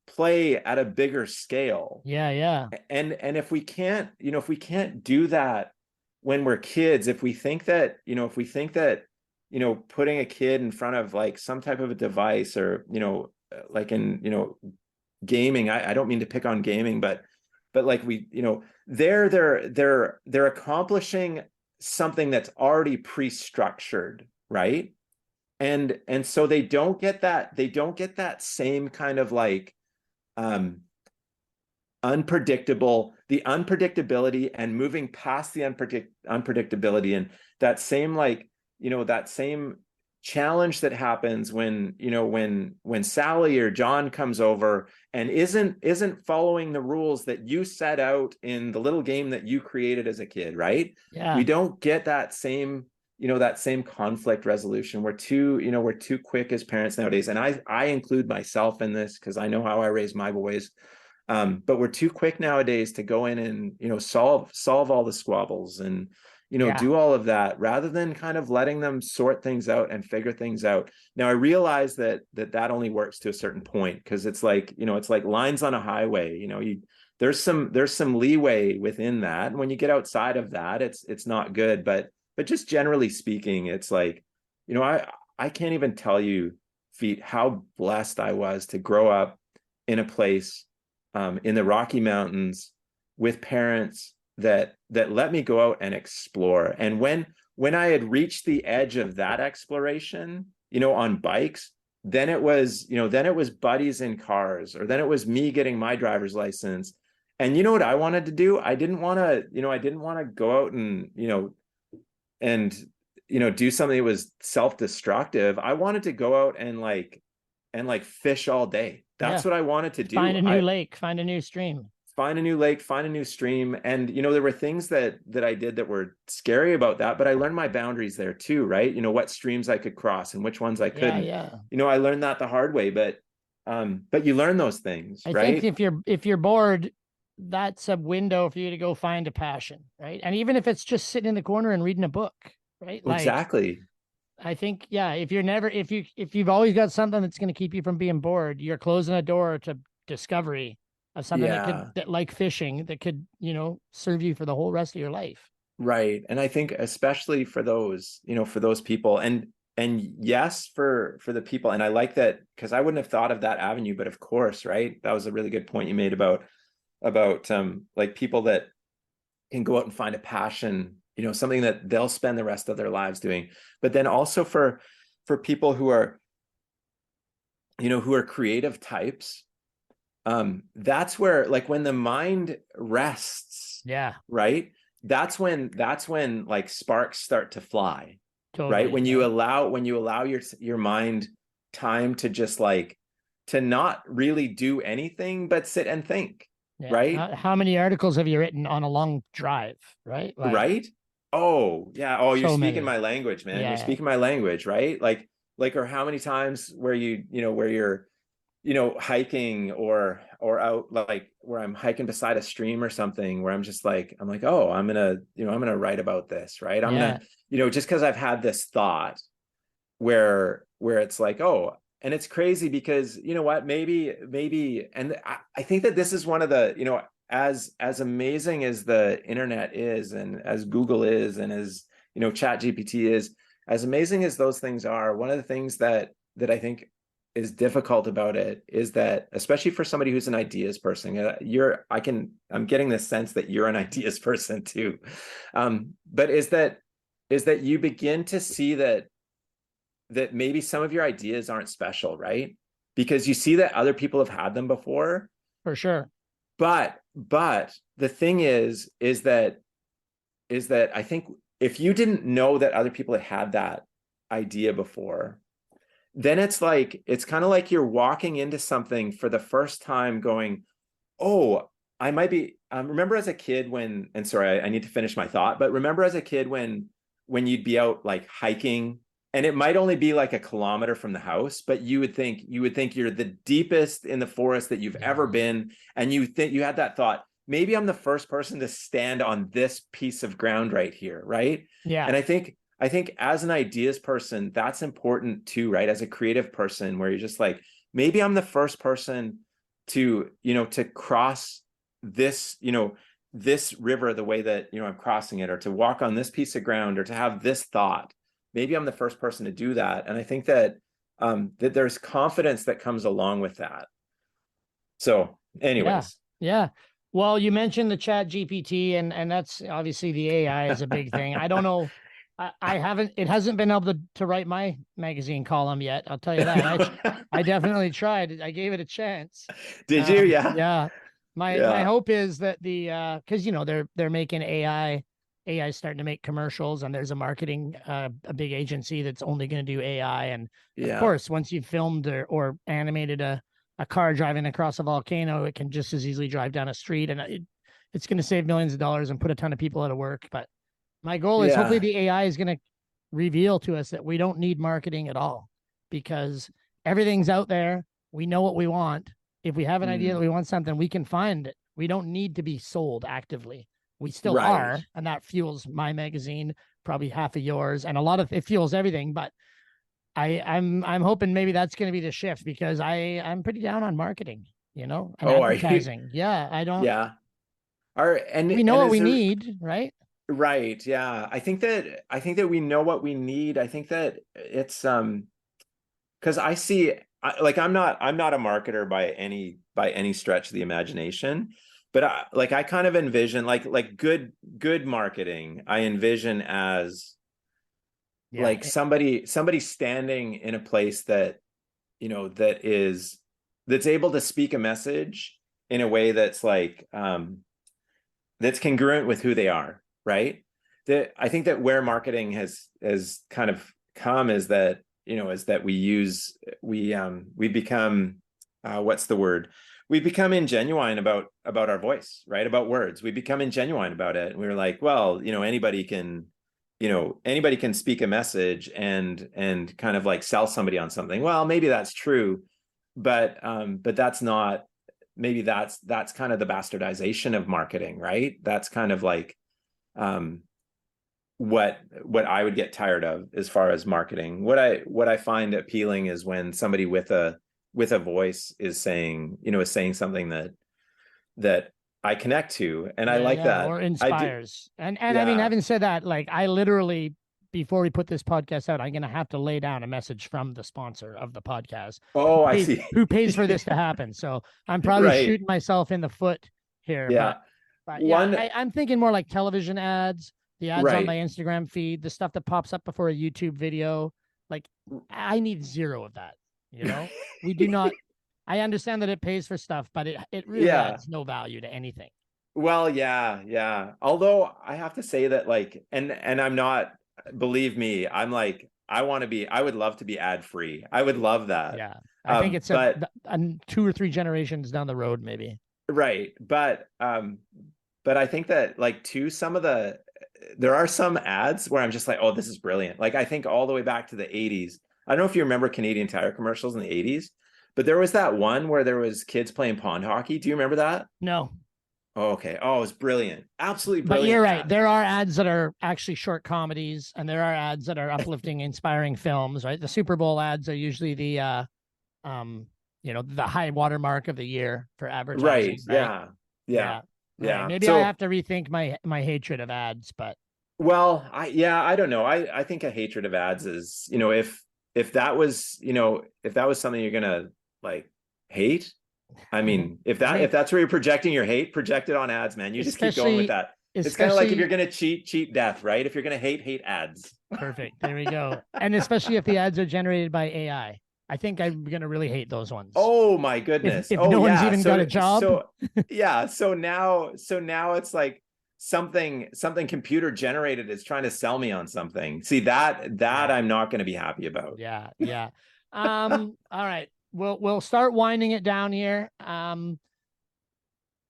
C: play at a bigger scale. And if we can't do that when we're kids, if we think that putting a kid in front of like some type of a device, or like in gaming, I don't mean to pick on gaming, but like they're accomplishing something that's already pre-structured, right? And so they don't get that same kind of like unpredictability, and moving past the unpredictability, and that same like that same challenge that happens when Sally or John comes over and isn't following the rules that you set out in the little game that you created as a kid, right? We don't get that same conflict resolution. We're too quick as parents nowadays, and I include myself in this because I know how I raised my boys. But we're too quick nowadays to go in and, solve all the squabbles and,
B: Yeah.
C: do all of that rather than kind of letting them sort things out and figure things out. Now I realize that only works to a certain point, because it's like, it's like lines on a highway. There's some leeway within that. And when you get outside of that, it's not good. But just generally speaking, it's like, I can't even tell you, Feet, how blessed I was to grow up in a place in the Rocky Mountains with parents that let me go out and explore. And when I had reached the edge of that exploration, on bikes, then it was buddies in cars, or then it was me getting my driver's license. And you know what I wanted to do? I didn't want to go out and, and, do something that was self-destructive. I wanted to go out and fish all day. That's what I wanted to do.
B: Find a new lake, find a new stream.
C: Find a new lake, find a new stream. And, there were things that I did that were scary about that, but I learned my boundaries there too, right? What streams I could cross and which ones I couldn't.
B: Yeah.
C: I learned that the hard way, but you learn those things, right?
B: I think if you're bored, that's a window for you to go find a passion, right? And even if it's just sitting in the corner and reading a book, right?
C: Exactly.
B: I think, if you've always got something that's going to keep you from being bored, you're closing a door to discovery of something that like fishing, that could, serve you for the whole rest of your life.
C: Right. And I think especially for those, for those people, and yes, for the people. And I like that, because I wouldn't have thought of that avenue, but of course, right. That was a really good point you made about like people that can go out and find a passion, something that they'll spend the rest of their lives doing. But then also for people who are, who are creative types, that's where, like, when the mind rests, right, that's when like sparks start to fly. Totally, right? When you allow your mind time to just to not really do anything but sit and think. Right.
B: How many articles have you written on a long drive? Right.
C: Right. Oh yeah. Oh, you're
B: so
C: speaking
B: many.
C: my language, man. You're speaking my language, right? Or how many times where you're hiking or out, like where I'm hiking beside a stream or something, where I'm like, oh, I'm gonna write about this, right? I'm gonna, just because I've had this thought where it's like, oh, and it's crazy because maybe, and I think that this is one of the, as amazing as the internet is, and as Google is, and as, Chat GPT is, as amazing as those things are, one of the things that I think is difficult about it is that, especially for somebody who's an ideas person, I'm getting this sense that you're an ideas person too. But is that you begin to see that maybe some of your ideas aren't special, right? Because you see that other people have had them before.
B: For sure.
C: But the thing is that I think if you didn't know that other people had that idea before, then it's kind of like you're walking into something for the first time going, oh, I might be, remember as a kid when, and sorry, I need to finish my thought, but remember as a kid when you'd be out hiking, and it might only be like a kilometer from the house, but you would think you're the deepest in the forest that you've ever been. And you had that thought, maybe I'm the first person to stand on this piece of ground right here. Right.
B: Yeah.
C: And I think as an ideas person, that's important too, right? As a creative person, where you're just like, maybe I'm the first person to cross this, this river the way that, I'm crossing it, or to walk on this piece of ground, or to have this thought. Maybe I'm the first person to do that. And I think that that there's confidence that comes along with that. So anyways.
B: Yeah. Well, you mentioned the Chat GPT, and that's obviously the AI is a big thing. I don't know. It hasn't been able to write my magazine column yet. I'll tell you that. I definitely tried. I gave it a chance.
C: Did you? Yeah.
B: Yeah. My hope is that because they're making AI starting to make commercials, and there's a marketing a big agency that's only going to do AI. And of course, once you've filmed or animated a car driving across a volcano, it can just as easily drive down a street, and it's going to save millions of dollars and put a ton of people out of work. But my goal is hopefully the AI is going to reveal to us that we don't need marketing at all, because everything's out there. We know what we want. If we have an idea that
C: Mm.
B: we want something, we can find it. We don't need to be sold actively. We still
C: Right.
B: are, and that fuels my magazine, probably half of yours, and a lot of it fuels everything. But I'm hoping maybe that's going to be the shift, because I'm pretty down on marketing, and
C: Oh, are you?
B: advertising. Yeah, I don't.
C: Yeah. Are
B: We know
C: and
B: what
C: is
B: we
C: there
B: need, right?
C: right? Yeah. I think that we know what we need. I think that it's because like I'm not a marketer by any stretch of the imagination, but I kind of envision like good marketing. I envision as
B: Yeah,
C: like somebody standing in a place that that's able to speak a message in a way that's like that's congruent with who they are, right? That I think that where marketing has kind of come is that we become what's the word? We become ingenuine about our voice, right? About words. We become ingenuine about it. And we were like, well, anybody can speak a message and kind of like sell somebody on something. Well, maybe that's true, but that's not, maybe that's kind of the bastardization of marketing, right? That's kind of like um what I would get tired of as far as marketing. What I find appealing is when somebody with a voice is saying something that I connect to, and I
B: yeah,
C: like
B: yeah,
C: that.
B: or
C: I do.
B: inspires. And I mean,
C: Yeah.
B: having said that, like, I literally, before we put this podcast out, I'm gonna have to lay down a message from the sponsor of the podcast,
C: Oh, I see.
B: who pays for this to happen. So I'm probably
C: Right.
B: shooting myself in the foot here, but
C: Yeah.
B: yeah,
C: One.
B: I'm thinking more like television ads, the ads on my
C: Right.
B: Instagram feed, the stuff that pops up before a YouTube video. Like, I need zero of that. We do not. I understand that it pays for stuff, but it really
C: Yeah.
B: adds no value to anything.
C: Well, yeah, yeah. Although I have to say that like and I'm not, believe me, I'm like I would love to be ad free. I would love that.
B: Yeah, I think it's
C: But
B: a 2 or 3 generations down the road, maybe.
C: right, but I think that like too some of there are some ads where I'm just like, "Oh, this is brilliant." Like I think all the way back to the 80s. I don't know if you remember Canadian Tire commercials in the 80s, but there was that one where there was kids playing pond hockey. Do you remember that?
B: No,
C: Oh, okay. Oh, it was brilliant. Absolutely
B: but you're
C: brilliant
B: right.
C: ad.
B: There are ads that are actually short comedies, and there are ads that are uplifting, inspiring films. Right, the Super Bowl ads are usually um, the high watermark of the year for
C: Right.
B: advertising. Right.
C: Yeah. Yeah.
B: Yeah. All right.
C: Yeah.
B: Maybe I
C: So,
B: have to rethink my hatred of ads, but
C: well, I don't know. I think a hatred of ads is, if that was something you're gonna like hate, I mean, if
B: I
C: that
B: mean,
C: if that's where you're projecting your hate, project it on ads, man. You just keep going with
B: especially
C: that. It's kind of like if you're
B: especially
C: gonna cheat death, right? If you're gonna hate ads.
B: perfect. There we go. And especially if the ads are generated by AI. I think I'm gonna really hate those ones.
C: Oh my
B: If
C: goodness.
B: if
C: Oh
B: no one's
C: yeah.
B: even got a job.
C: So now it's like something computer generated is trying to sell me on something. See that
B: Yeah.
C: I'm not going to be happy about.
B: Yeah. Yeah. All right. We'll start winding it down here.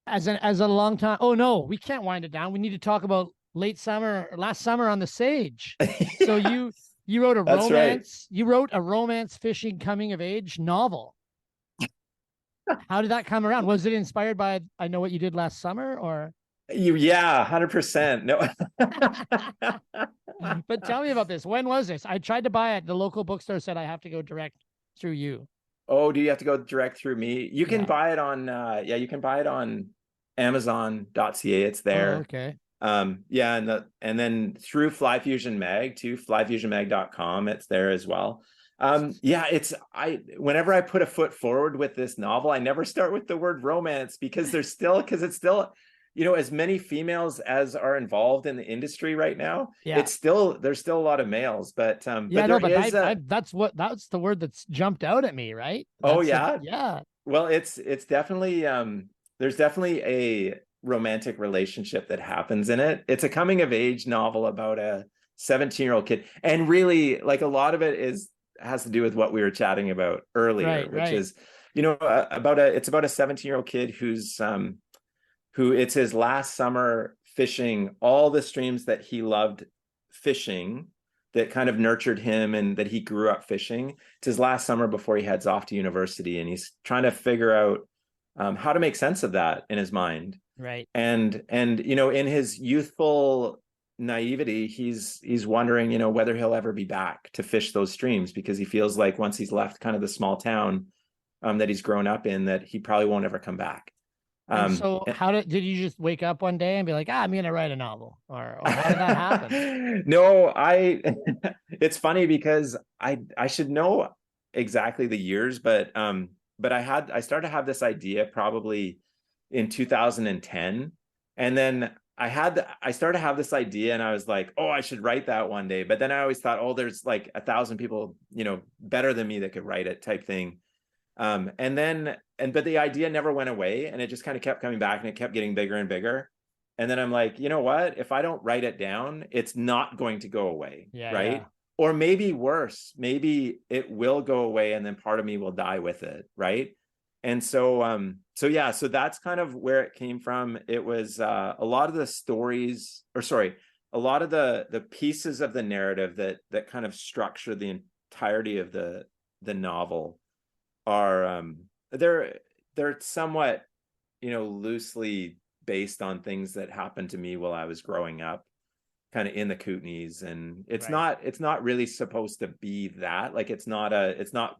B: As a long time. Oh no, we can't wind it down. We need to talk about last summer on the Sage. So
C: Yeah,
B: you wrote a
C: that's right.
B: romance. You wrote a romance fishing coming of age novel. How did that come around? Was it inspired by I Know What You Did Last Summer, or?
C: Yeah, 100%. No.
B: But tell me about this. When was this? I tried to buy it. The local bookstore said I have to go direct through you.
C: Oh, do you have to go direct through me? You can
B: Yeah.
C: buy it on you can buy it on Amazon.ca. It's
B: Oh,
C: there.
B: okay.
C: Yeah, and then through Fly Fusion Mag too, flyfusionmag.com, it's there as well. Yeah, whenever I put a foot forward with this novel, I never start with the word romance because it's still, as many females as are involved in the industry right now,
B: Yeah.
C: there's still a lot of males,
B: Yeah,
C: but
B: no,
C: there
B: but
C: is
B: that's the word that's jumped out at me, right?
C: oh yeah.
B: Yeah.
C: Well, it's definitely there's definitely a romantic relationship that happens in it. It's a coming of age novel about a 17-year-old kid. And really, like a lot of it has to do with what we were chatting about earlier,
B: Right,
C: which
B: right.
C: is, it's about a 17-year-old kid who it's his last summer fishing all the streams that he loved fishing, that kind of nurtured him and that he grew up fishing. It's his last summer before he heads off to university, and he's trying to figure out how to make sense of that in his mind.
B: Right.
C: And in his youthful naivety, he's wondering, whether he'll ever be back to fish those streams, because he feels like once he's left kind of the small town that he's grown up in, that he probably won't ever come back.
B: And so how did you just wake up one day and be like, I'm going to write a novel, or how did that happen?
C: No, it's funny because I should know exactly the years, but I started to have this idea probably in 2010. And then I started to have this idea and I was like, oh, I should write that one day. But then I always thought, oh, there's like 1,000 people, better than me that could write it, type thing. But the idea never went away, and it just kind of kept coming back, and it kept getting bigger and bigger. And then I'm like, you know what? If I don't write it down, it's not going to go away.
B: Yeah,
C: right.
B: Yeah.
C: Or maybe worse, maybe it will go away and then part of me will die with it. Right. And so that's kind of where it came from. It was a lot of the stories, a lot of the pieces of the narrative that kind of structure the entirety of the novel are they're somewhat, loosely based on things that happened to me while I was growing up, kind of in the Kootenays. And it's not really supposed to be that, like, it's not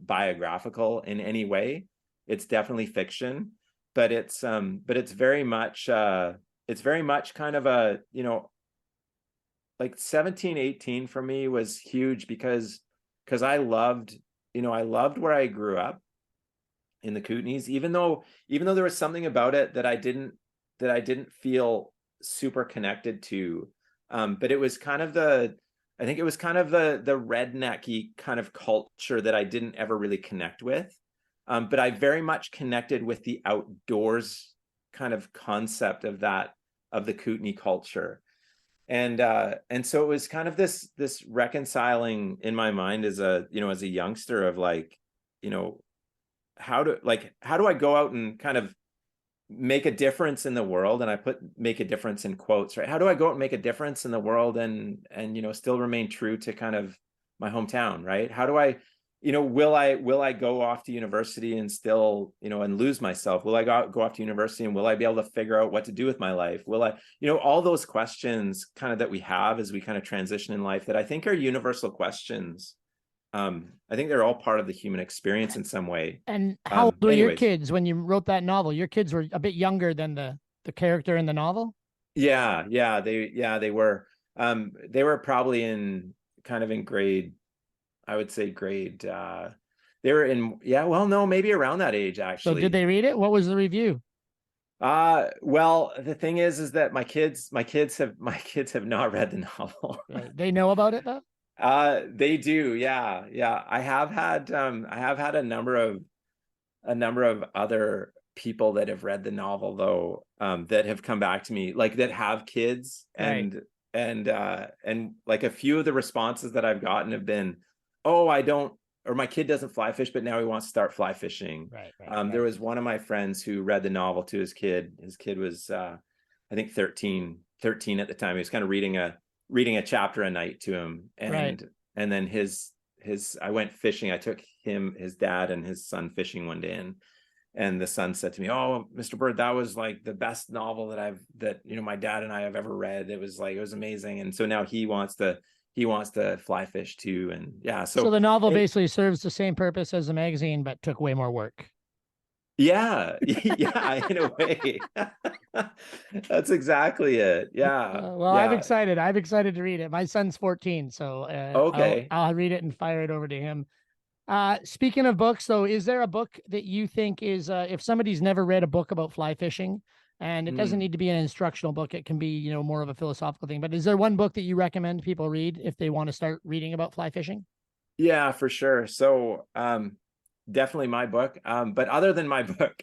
C: biographical in any way. It's definitely fiction, but it's very much kind of a, like 17, 18 for me was huge because I loved where I grew up in the Kootenays, even though there was something about it that I didn't feel super connected to. But it was kind of the rednecky kind of culture that I didn't ever really connect with. But I very much connected with the outdoors kind of concept of the Kootenay culture. And so it was kind of this reconciling in my mind as a youngster of like, how do I go out and kind of make a difference in the world? And I make a difference in quotes, right? How do I go out and make a difference in the world and still remain true to kind of my hometown, right? How do I, will I go off to university and still, and lose myself? Will I go off to university and will I be able to figure out what to do with my life? Will I, all those questions kind of that we have as we kind of transition in life that I think are universal questions. I think they're all part of the human experience in some way.
B: And how old were your kids when you wrote that novel? Your kids were a bit younger than the character in the novel?
C: Yeah, they were. They were probably in grade, I would say grade, they were in, maybe around that age, actually.
B: So did they read it? What was the review?
C: Well, the thing is that my kids have not read the novel.
B: They know about it though?
C: They do. Yeah. I have had a number of other people that have read the novel though, that have come back to me, like that have kids, and like a few of the responses that I've gotten have been, oh, my kid doesn't fly fish, but now he wants to start fly fishing. Right. There was one of my friends who read the novel to his kid. His kid was, I think 13 at the time. He was kind of reading a chapter a night to him. And then I went fishing. I took his dad and his son fishing one day, and the son said to me, "Oh, Mr. Bird, that was like the best novel that my dad and I have ever read. It was amazing." And so now he wants to fly fish too. And yeah,
B: so the novel basically serves the same purpose as the magazine, but took way more work.
C: Yeah, in a way. That's exactly it. Yeah.
B: I'm excited. I'm excited to read it. My son's 14, so
C: okay.
B: I'll read it and fire it over to him. Speaking of books, though, is there a book that you think is, if somebody's never read a book about fly fishing, and it doesn't need to be an instructional book, it can be, more of a philosophical thing, but is there one book that you recommend people read if they want to start reading about fly fishing?
C: Yeah, for sure. So, definitely my book. But other than my book,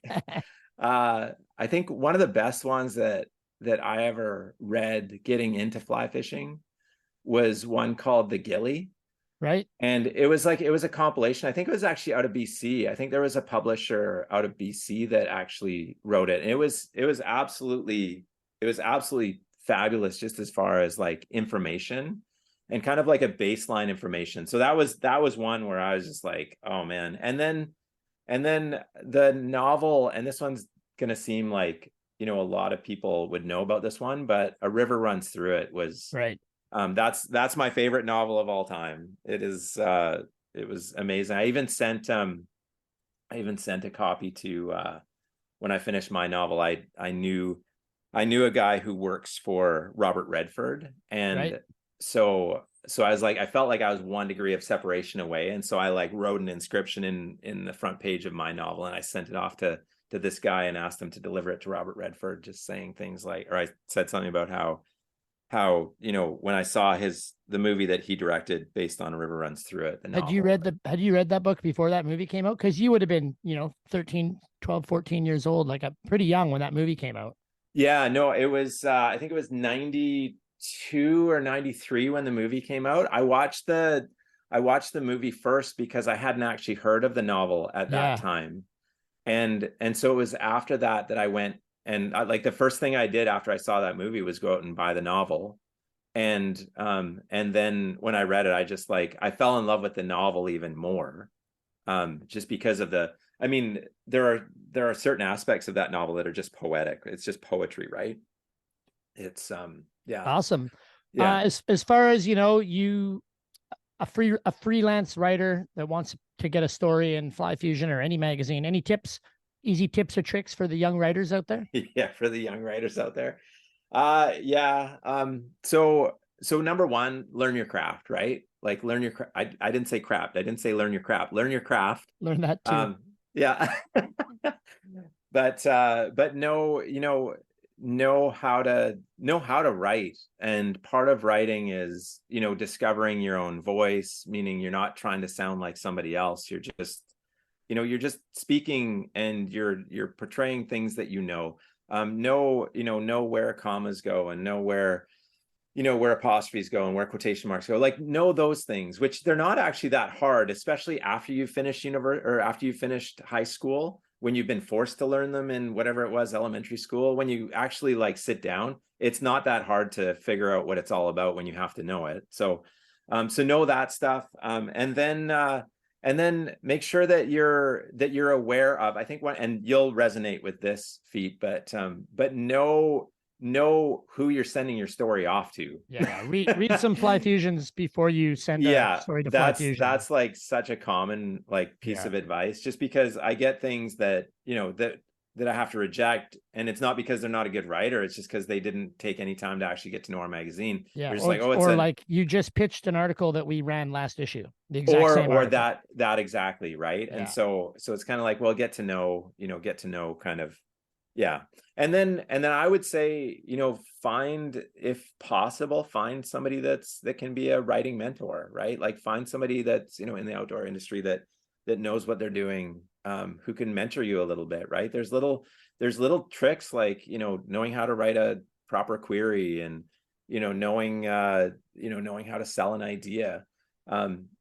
C: I think one of the best ones that I ever read getting into fly fishing was one called The Gilly.
B: Right.
C: And it was a compilation. I think it was actually out of BC. I think there was a publisher out of BC that actually wrote it. And it was absolutely fabulous, just as far as like information and kind of like a baseline information. So that was one where I was just like, oh man. And then the novel, and this one's going to seem like, a lot of people would know about this one, but A River Runs Through It was
B: Right.
C: That's my favorite novel of all time. It was amazing. I even sent a copy to when I finished my novel. I knew a guy who works for Robert Redford, and
B: Right.
C: so I was like, I felt like I was 1 degree of separation away, and so I like wrote an inscription in the front page of my novel, and I sent it off to this guy and asked him to deliver it to Robert Redford, just saying things like, or I said something about how when I saw the movie that he directed based on A River Runs Through It, the novel.
B: Had you read that book before that movie came out? Because you would have been 13, 12, 14 years old, like pretty young when that movie came out.
C: Yeah, no, it was I think it was 92 or 93 when the movie came out. I watched the movie first because I hadn't actually heard of the novel at that time. And so it was after that I went, and like the first thing I did after I saw that movie was go out and buy the novel. And then when I read it, I fell in love with the novel even more. Just because of there are certain aspects of that novel that are just poetic. It's just poetry, right? It's yeah.
B: Awesome.
C: Yeah.
B: As far as a freelance writer that wants to get a story in Fly Fusion or any magazine, any tips, easy tips or tricks for the young writers out there?
C: Yeah, for the young writers out there. Yeah. So number one, learn your craft, right? Like learn your craft. I didn't say craft. I didn't say learn your craft. Learn your craft.
B: Learn that too.
C: Yeah. But know how to write. And part of writing is, discovering your own voice, meaning you're not trying to sound like somebody else. You're just speaking, and you're portraying things that know where commas go, and know where apostrophes go and where quotation marks go. Like, know those things, which they're not actually that hard, especially after you finish after you finished high school, when you've been forced to learn them in whatever it was, elementary school. When you actually sit down, it's not that hard to figure out what it's all about when you have to know it. So know that stuff. And then make sure that you're aware of, I think, and you'll resonate with this, Feet, but know who you're sending your story off to.
B: Yeah, read some Fly Fusions before you send a story to Fly Fusion.
C: That's like such a common piece of advice, just because I get things that that I have to reject, and it's not because they're not a good writer, it's just because they didn't take any time to actually get to know our magazine.
B: Yeah,
C: or
B: you just pitched an article that we ran last issue, the exact same article.
C: that exactly, right? Yeah. And so it's kind of like, well, get to know kind of. Yeah. And then I would say, if possible, find somebody that can be a writing mentor, right? Like, find somebody that's, in the outdoor industry that knows what they're doing, who can mentor you a little bit, right? There's little tricks, like, knowing how to write a proper query, and, knowing how to sell an idea,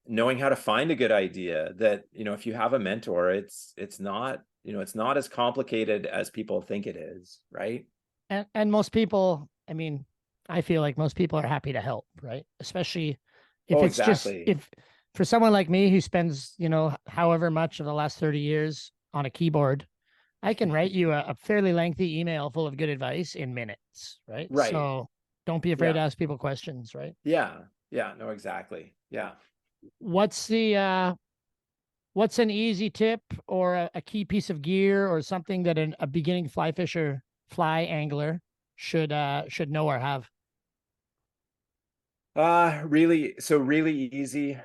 C: knowing how to find a good idea that, if you have a mentor, it's not, it's not as complicated as people think it is, right?
B: And most people, I feel like most people are happy to help, right? Especially if it's
C: exactly.
B: if for someone like me who spends, however much of the last 30 years on a keyboard, I can write you a fairly lengthy email full of good advice in minutes, right?
C: Right.
B: So don't be afraid to ask people questions, right?
C: Yeah. Yeah, no, exactly. Yeah.
B: What's an easy tip or a key piece of gear or something that a beginning fly fisher, fly angler should know or have?
C: Really easy.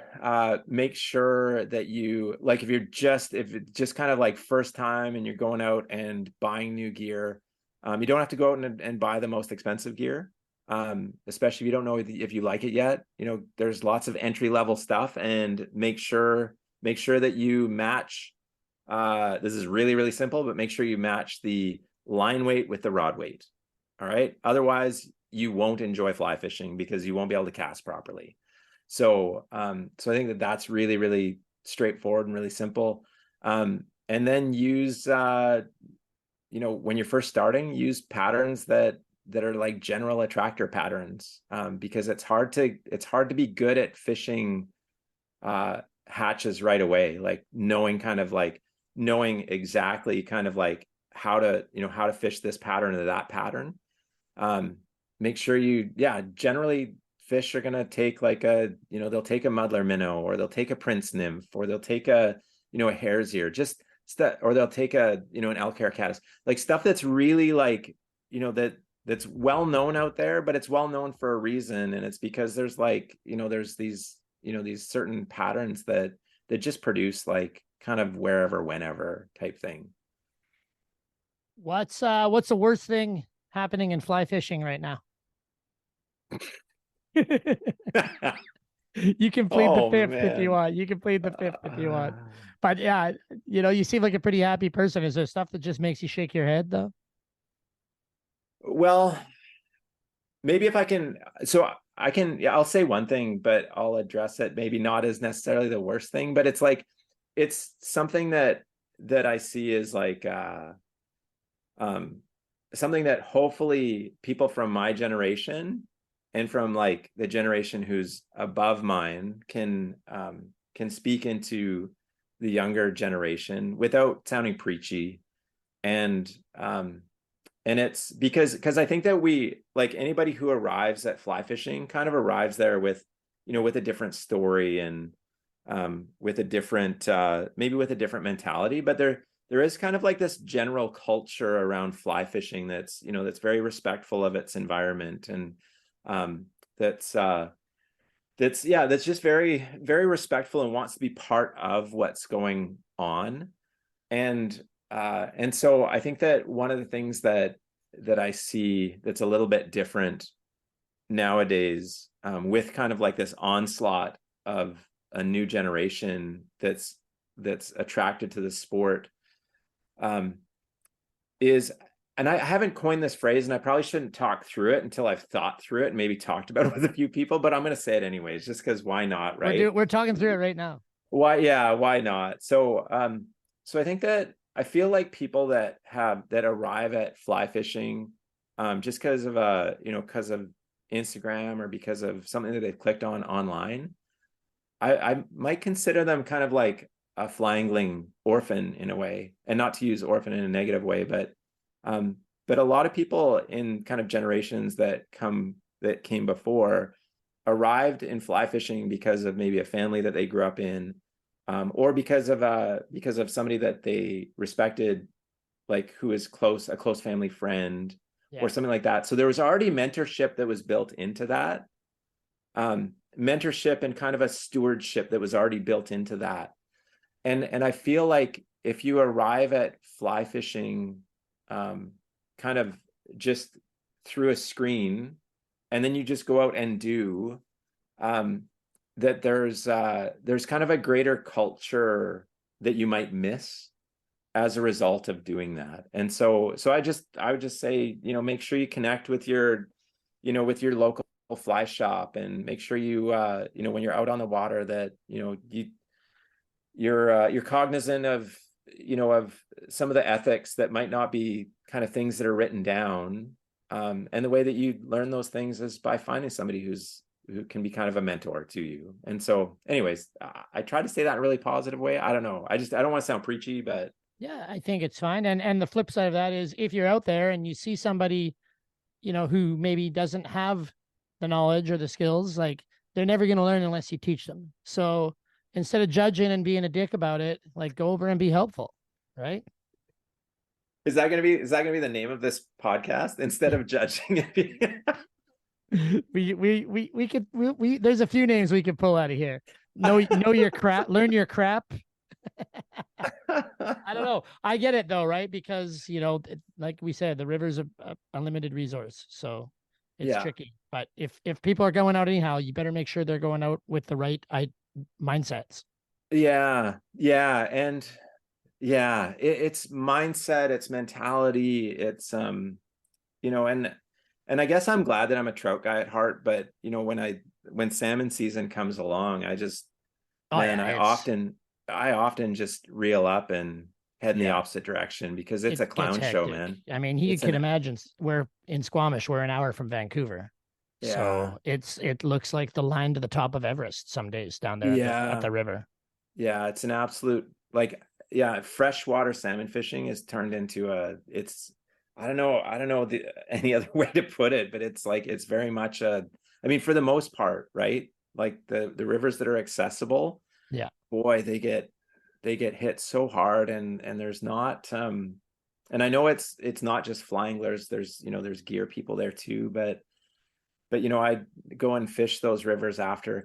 C: Make sure that you, like, if it's just kind of like first time and you're going out and buying new gear, you don't have to go out and buy the most expensive gear. Especially if you don't know if you like it yet. There's lots of entry level stuff, and make sure that you match. This is really, really simple, but make sure you match the line weight with the rod weight. All right. Otherwise, you won't enjoy fly fishing because you won't be able to cast properly. So I think that's really, really straightforward and really simple. And then use, when you're first starting, use patterns that are like general attractor patterns, because it's hard to be good at fishing hatches right away, like knowing exactly kind of like how to fish this pattern or that pattern. Make sure generally fish are going to take like they'll take a muddler minnow, or they'll take a prince nymph, or they'll take a hare's ear, or they'll take an elk hair caddis, like stuff that's really like, that's well known out there, but it's well known for a reason. And it's because there's like, there's these certain patterns that just produce like kind of wherever, whenever type thing.
B: What's the worst thing happening in fly fishing right now? You can plead the fifth if you want. You can plead the fifth if you want. But yeah, you seem like a pretty happy person. Is there stuff that just makes you shake your head though?
C: Well, maybe if I can, so I can, I'll say one thing, but I'll address it maybe not as necessarily the worst thing, but it's like, it's something that I see is like, something that hopefully people from my generation and from like the generation who's above mine can speak into the younger generation without sounding preachy. And it's because I think that we, like, anybody who arrives at fly fishing kind of arrives there with, with a different story and with a different, maybe with a different mentality, but there is kind of like this general culture around fly fishing that's, that's very respectful of its environment. And that's just very, very respectful and wants to be part of what's going on. And so I think that one of the things that I see that's a little bit different nowadays, with kind of like this onslaught of a new generation that's attracted to the sport, is, and I haven't coined this phrase, and I probably shouldn't talk through it until I've thought through it and maybe talked about it with a few people, but I'm going to say it anyways, just because why not, right?
B: We're talking through it right now.
C: Why not? So I think that I feel like people that arrive at fly fishing just because of because of Instagram or because of something that they've clicked on online, I might consider them kind of like a fly-angling orphan in a way, and not to use orphan in a negative way, but a lot of people in kind of generations that came before arrived in fly fishing because of maybe a family that they grew up in, or because of somebody that they respected, like who is a close family friend, or something like that. So there was already mentorship that was built into that, mentorship and kind of a stewardship that was already built into that. And I feel like if you arrive at fly fishing kind of just through a screen, and then you just go out and do, that there's kind of a greater culture that you might miss as a result of doing that. And so I would just say, make sure you connect with your local fly shop, and make sure you when you're out on the water that you're cognizant of some of the ethics that might not be kind of things that are written down. And the way that you learn those things is by finding somebody who can be kind of a mentor to you. And so anyways, I try to say that in a really positive way. I don't know. I don't want to sound preachy, but
B: yeah, I think it's fine. And the flip side of that is, if you're out there and you see somebody, who maybe doesn't have the knowledge or the skills, like, they're never going to learn unless you teach them. So instead of judging and being a dick about it, like, go over and be helpful. Right.
C: Is that going to be the name of this podcast? Instead of judging it?
B: we there's a few names we could pull out of here. Know your crap, learn your crap. I don't know. I get it though, right? Because, like we said, the river's a unlimited resource. So it's tricky. But if people are going out anyhow, you better make sure they're going out with the right mindsets.
C: Yeah. And it's mindset, it's mentality, it's and I guess I'm glad that I'm a trout guy at heart, but when salmon season comes along, I often just reel up and head in the opposite direction, because it's a clown show, man.
B: I mean, you can imagine, we're in Squamish, we're an hour from Vancouver. Yeah. So it looks like the line to the top of Everest some days down there at the river.
C: Yeah, it's an absolute, like, freshwater salmon fishing is turned into I don't know any other way to put it, but it's like, it's very much I mean, for the most part, right? Like the rivers that are accessible,
B: Yeah.
C: boy, they get hit so hard, and there's not and I know it's not just fly anglers, there's there's gear people there too, but I go and fish those rivers after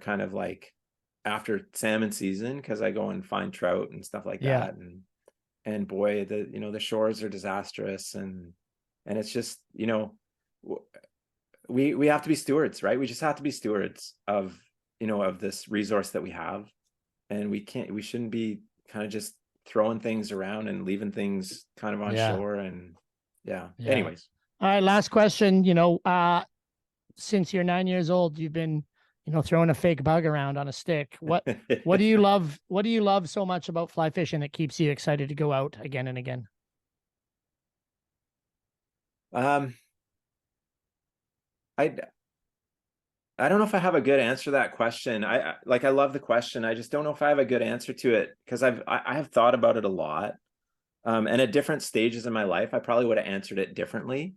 C: after salmon season, because I go and find trout and stuff like
B: Yeah.
C: that, and boy, the shores are disastrous, and it's just we have to be stewards, right? We just have to be stewards of of this resource that we have, and we shouldn't be kind of just throwing things around and leaving things kind of on shore, and anyways.
B: All right, last question. Since you're 9 years old, you've been throwing a fake bug around on a stick. What do you love? What do you love so much about fly fishing that keeps you excited to go out again and again?
C: I don't know if I have a good answer to that question. I love the question. I just don't know if I have a good answer to it, because I have thought about it a lot. And at different stages in my life, I probably would have answered it differently.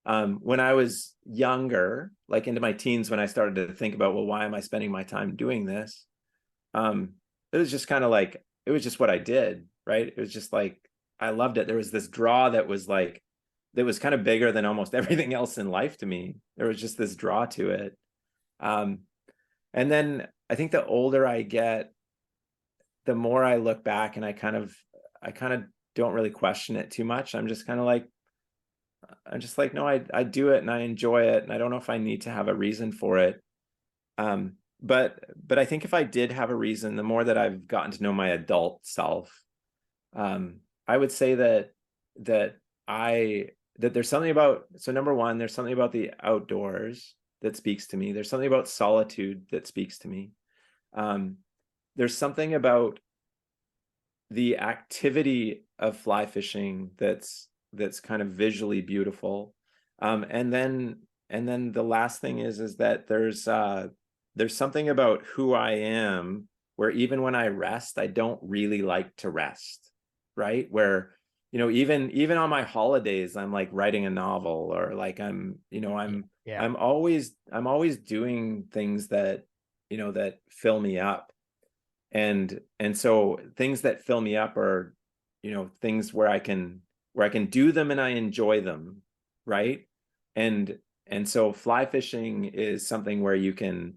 C: When I was younger, like into my teens, when I started to think about, well, why am I spending my time doing this? It was just kind of like, it was just what I did, right? It was just like, I loved it. There was this draw that was kind of bigger than almost everything else in life to me. There was just this draw to it. And then I think the older I get, the more I look back, and I kind of don't really question it too much. I'm just like, no, I do it and I enjoy it, and I don't know if I need to have a reason for it. But I think if I did have a reason, the more that I've gotten to know my adult self, I would say that there's something about, so number one, there's something about the outdoors that speaks to me. There's something about solitude that speaks to me. There's something about the activity of fly fishing that's kind of visually beautiful. And then the last thing is that there's something about who I am, where even when I rest, I don't really like to rest, right? Where even on my holidays, I'm like writing a novel, or like I'm always doing things that that fill me up, and so things that fill me up are things where I can do them and I enjoy them, right? And so fly fishing is something where you can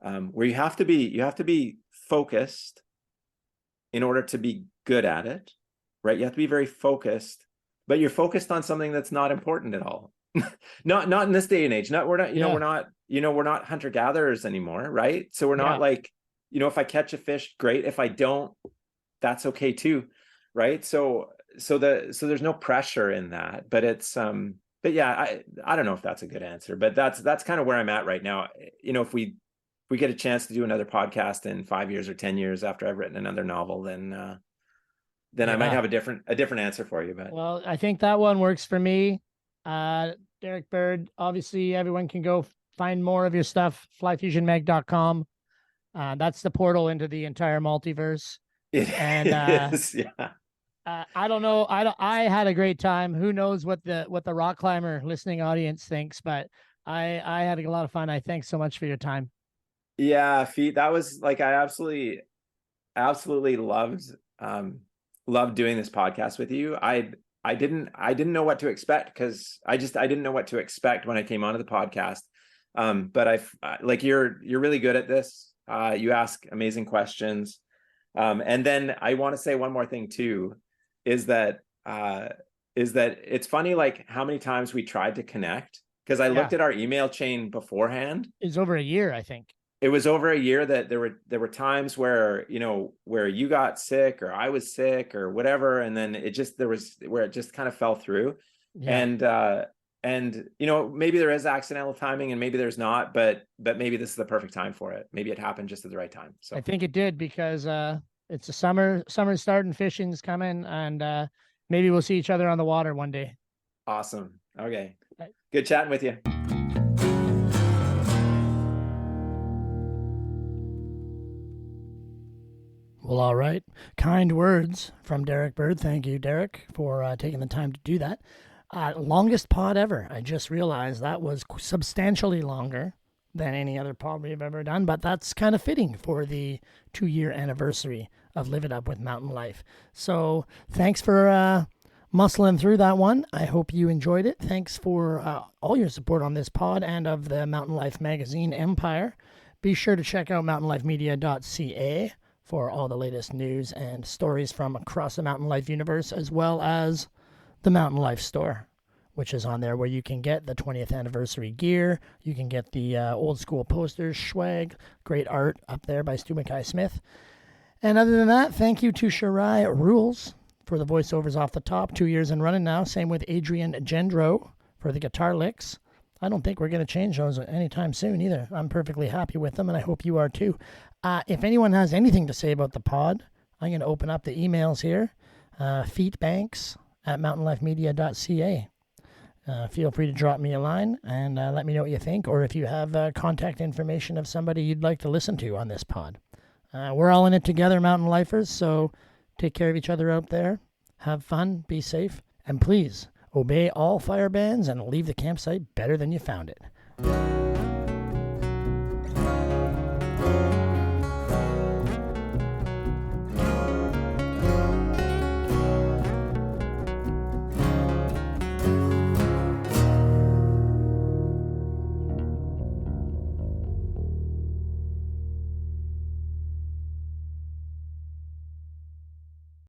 C: where you have to be focused in order to be good at it, right? You have to be very focused, but you're focused on something that's not important at all. not in this day and age. We're not hunter gatherers anymore, right? So we're not like, if I catch a fish, great. If I don't, that's okay too, right? So there's no pressure in that, but it's but yeah, I don't know if that's a good answer, but that's kind of where I'm at right now. If we get a chance to do another podcast in 5 years or 10 years after I've written another novel, then I might have a different answer for you. But
B: well, I think that one works for me. Derek Bird, obviously everyone can go find more of your stuff, flyfusionmag.com. That's the portal into the entire multiverse.
C: It is, yeah.
B: I don't know. I had a great time. Who knows what the rock climber listening audience thinks, but I had a lot of fun. I thanks so much for your time.
C: Yeah, Feet, that was like, I absolutely loved doing this podcast with you. I didn't know what to expect, because I didn't know what to expect when I came onto the podcast. But like, you're really good at this. You ask amazing questions. And then I want to say one more thing too, is that it's funny, like, how many times we tried to connect, because I looked at our email chain beforehand.
B: It's over a year, I think.
C: It was over a year that there were times where where you got sick or I was sick or whatever, and then it just kind of fell through. And maybe there is accidental timing and maybe there's not, but maybe this is the perfect time for it. Maybe it happened just at the right time. So
B: I think it did, because it's a summer's starting, fishing's coming, and maybe we'll see each other on the water one day.
C: Awesome. Okay. Good chatting with you.
B: Well, all right. Kind words from Derek Bird. Thank you, Derek, for taking the time to do that. Longest pod ever. I just realized that was substantially longer than any other pod we've ever done, but that's kind of fitting for the 2-year anniversary of Live It Up with Mountain Life. So thanks for muscling through that one. I hope you enjoyed it. Thanks for all your support on this pod and of the Mountain Life magazine empire. Be sure to check out mountainlifemedia.ca for all the latest news and stories from across the Mountain Life universe, as well as the Mountain Life store, which is on there, where you can get the 20th anniversary gear. You can get the old school posters, swag, great art up there by Stu Mackay Smith. And other than that, thank you to Shirai Rules for the voiceovers off the top, 2 years and running now. Same with Adrian Gendro for the guitar licks. I don't think we're going to change those anytime soon either. I'm perfectly happy with them, and I hope you are too. If anyone has anything to say about the pod, I'm going to open up the emails here. Feet Banks at mountainlifemedia.ca. Feel free to drop me a line and let me know what you think, or if you have contact information of somebody you'd like to listen to on this pod. We're all in it together, mountain lifers, so take care of each other out there. Have fun, be safe, and please obey all fire bans and leave the campsite better than you found it.